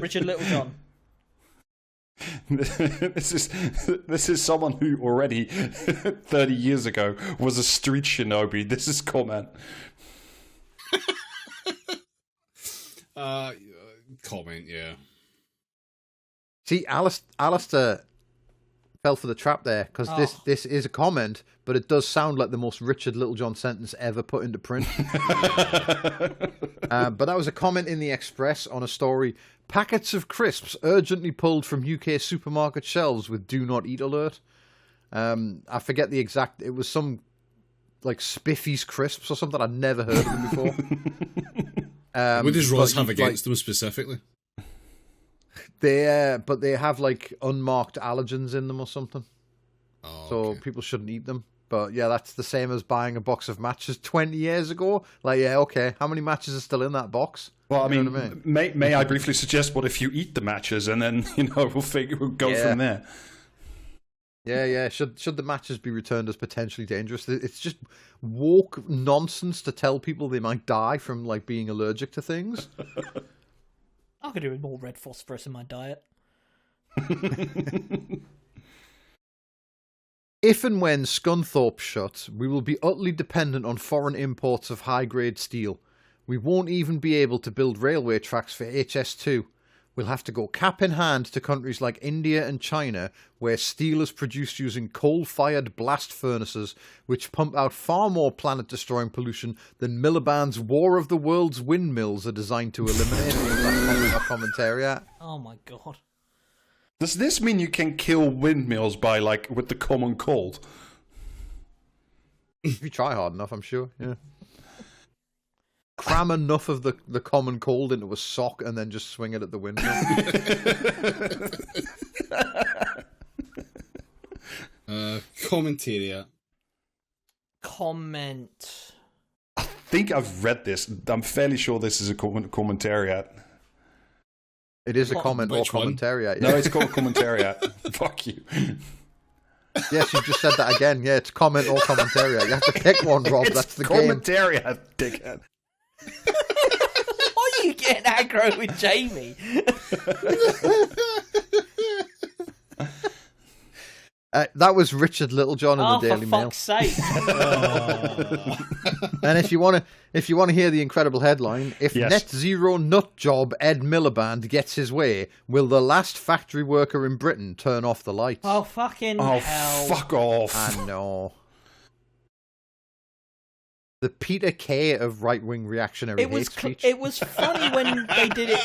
Speaker 4: Richard Littlejohn.
Speaker 3: This is someone who already 30 years ago was a street shinobi. This is comment.
Speaker 1: Comment, yeah.
Speaker 2: See, Alistair fell for the trap there, because this is a comment, but it does sound like the most Richard Littlejohn sentence ever put into print. But that was a comment in the Express on a story. Packets of crisps urgently pulled from UK supermarket shelves with do not eat alert. I forget the exact, it was some like Spiffy's crisps or something. I'd never heard of them before.
Speaker 1: What does Ross have against them specifically?
Speaker 2: But they have like unmarked allergens in them or something.
Speaker 1: Oh,
Speaker 2: so
Speaker 1: okay.
Speaker 2: people shouldn't eat them. But yeah, that's the same as buying a box of matches 20 years ago. Like, yeah, okay, how many matches are still in that box?
Speaker 3: Well, I mean,
Speaker 2: what I mean?
Speaker 3: May I briefly suggest what if you eat the matches and then we'll go from there.
Speaker 2: Yeah. Should the matches be returned as potentially dangerous? It's just woke nonsense to tell people they might die from like being allergic to things.
Speaker 4: I could do with more red phosphorus in my diet.
Speaker 2: If and when Scunthorpe shuts, we will be utterly dependent on foreign imports of high-grade steel. We won't even be able to build railway tracks for HS2. We'll have to go cap in hand to countries like India and China, where steel is produced using coal-fired blast furnaces, which pump out far more planet-destroying pollution than Miliband's War of the Worlds windmills are designed to eliminate. That commentary.
Speaker 4: Oh my god.
Speaker 3: Does this mean you can kill windmills by with the common cold?
Speaker 2: If you try hard enough, I'm sure. Yeah. Cram enough of the common cold into a sock and then just swing it at the windmill.
Speaker 1: Commentary.
Speaker 4: Comment.
Speaker 3: I think I've read this. I'm fairly sure this is a commentariat.
Speaker 2: It is a comment or commentariat. Yeah.
Speaker 3: No, it's called commentariat. Fuck you.
Speaker 2: Yes, you just said that again. Yeah, it's comment or commentariat. You have to pick one, Rob. That's the game.
Speaker 3: Commentariat, dickhead.
Speaker 4: Why are you getting aggro with Jamie?
Speaker 2: That was Richard Littlejohn in the Daily Mail.
Speaker 4: For fuck's sake!
Speaker 2: And if you want to hear the incredible headline, if net zero nut job Ed Miliband gets his way, will the last factory worker in Britain turn off the lights?
Speaker 4: Oh fucking hell!
Speaker 3: Fuck off!
Speaker 2: I know. The Peter Kay of right-wing reactionary hate speech.
Speaker 4: It was funny when they did it.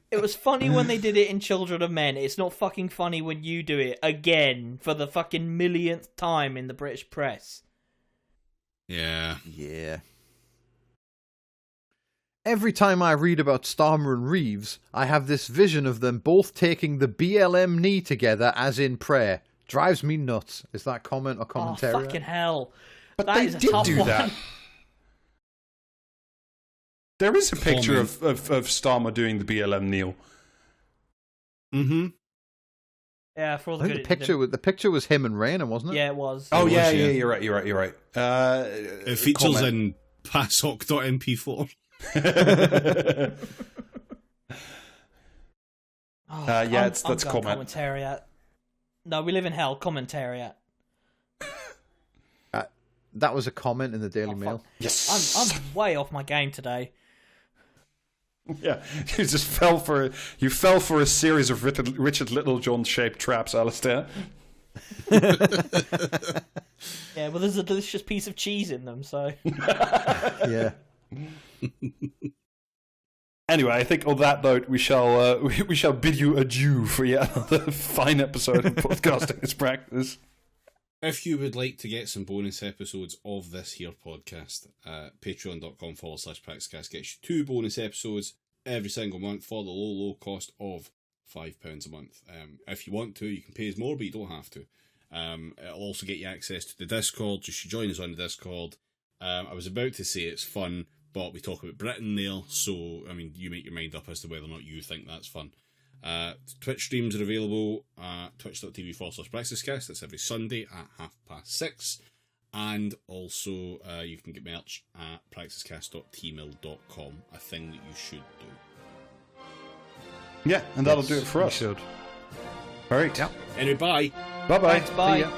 Speaker 4: It was funny when they did it in Children of Men. It's not fucking funny when you do it again for the fucking millionth time in the British press.
Speaker 1: Yeah.
Speaker 2: Yeah. Every time I read about Starmer and Reeves, I have this vision of them both taking the BLM knee together as in prayer. Drives me nuts. Is that comment or commentary?
Speaker 4: Oh, fucking hell.
Speaker 3: But
Speaker 4: that
Speaker 3: they
Speaker 4: is a
Speaker 3: did
Speaker 4: tough
Speaker 3: do
Speaker 4: one.
Speaker 3: that. There is a picture of Starmer doing the BLM kneel.
Speaker 1: Mm-hmm.
Speaker 4: Yeah, for all the
Speaker 2: I think
Speaker 4: good.
Speaker 2: the picture was him and Rainer, wasn't it?
Speaker 4: Yeah, it was.
Speaker 3: Oh, yeah,
Speaker 1: yeah.
Speaker 3: you're right.
Speaker 1: It features in passoc.mp4.
Speaker 3: That's comment.
Speaker 4: Commentariat. No, we live in hell. Commentariat.
Speaker 2: That was a comment in the Daily Mail.
Speaker 3: Yes,
Speaker 4: I'm way off my game today.
Speaker 3: Yeah, you just fell for a series of Richard Littlejohn shaped traps, Alistair.
Speaker 4: Yeah, well, there's a delicious piece of cheese in them, so.
Speaker 2: Yeah.
Speaker 3: Anyway, I think on that note, we shall bid you adieu for yet another fine episode of Podcasting is Practice.
Speaker 1: If you would like to get some bonus episodes of this here podcast, patreon.com/PracticeCast gets you 2 bonus episodes every single month for the low cost of £5 a month. If you want to, you can pay us more, but you don't have to. It'll also get you access to the Discord. You should join us on the Discord. I was about to say it's fun, but we talk about Britain there, so, I mean, you make your mind up as to whether or not you think that's fun. Twitch streams are available at twitch.tv/PracticeCast. That's every Sunday at 6:30. And also, you can get merch at practicecast.tmail.com, a thing that you should do.
Speaker 3: Yeah, and that'll do it for us.
Speaker 2: Should.
Speaker 3: All right.
Speaker 2: Yeah.
Speaker 1: Anyway, bye.
Speaker 3: Bye-bye.
Speaker 4: Thanks, bye.
Speaker 2: See ya.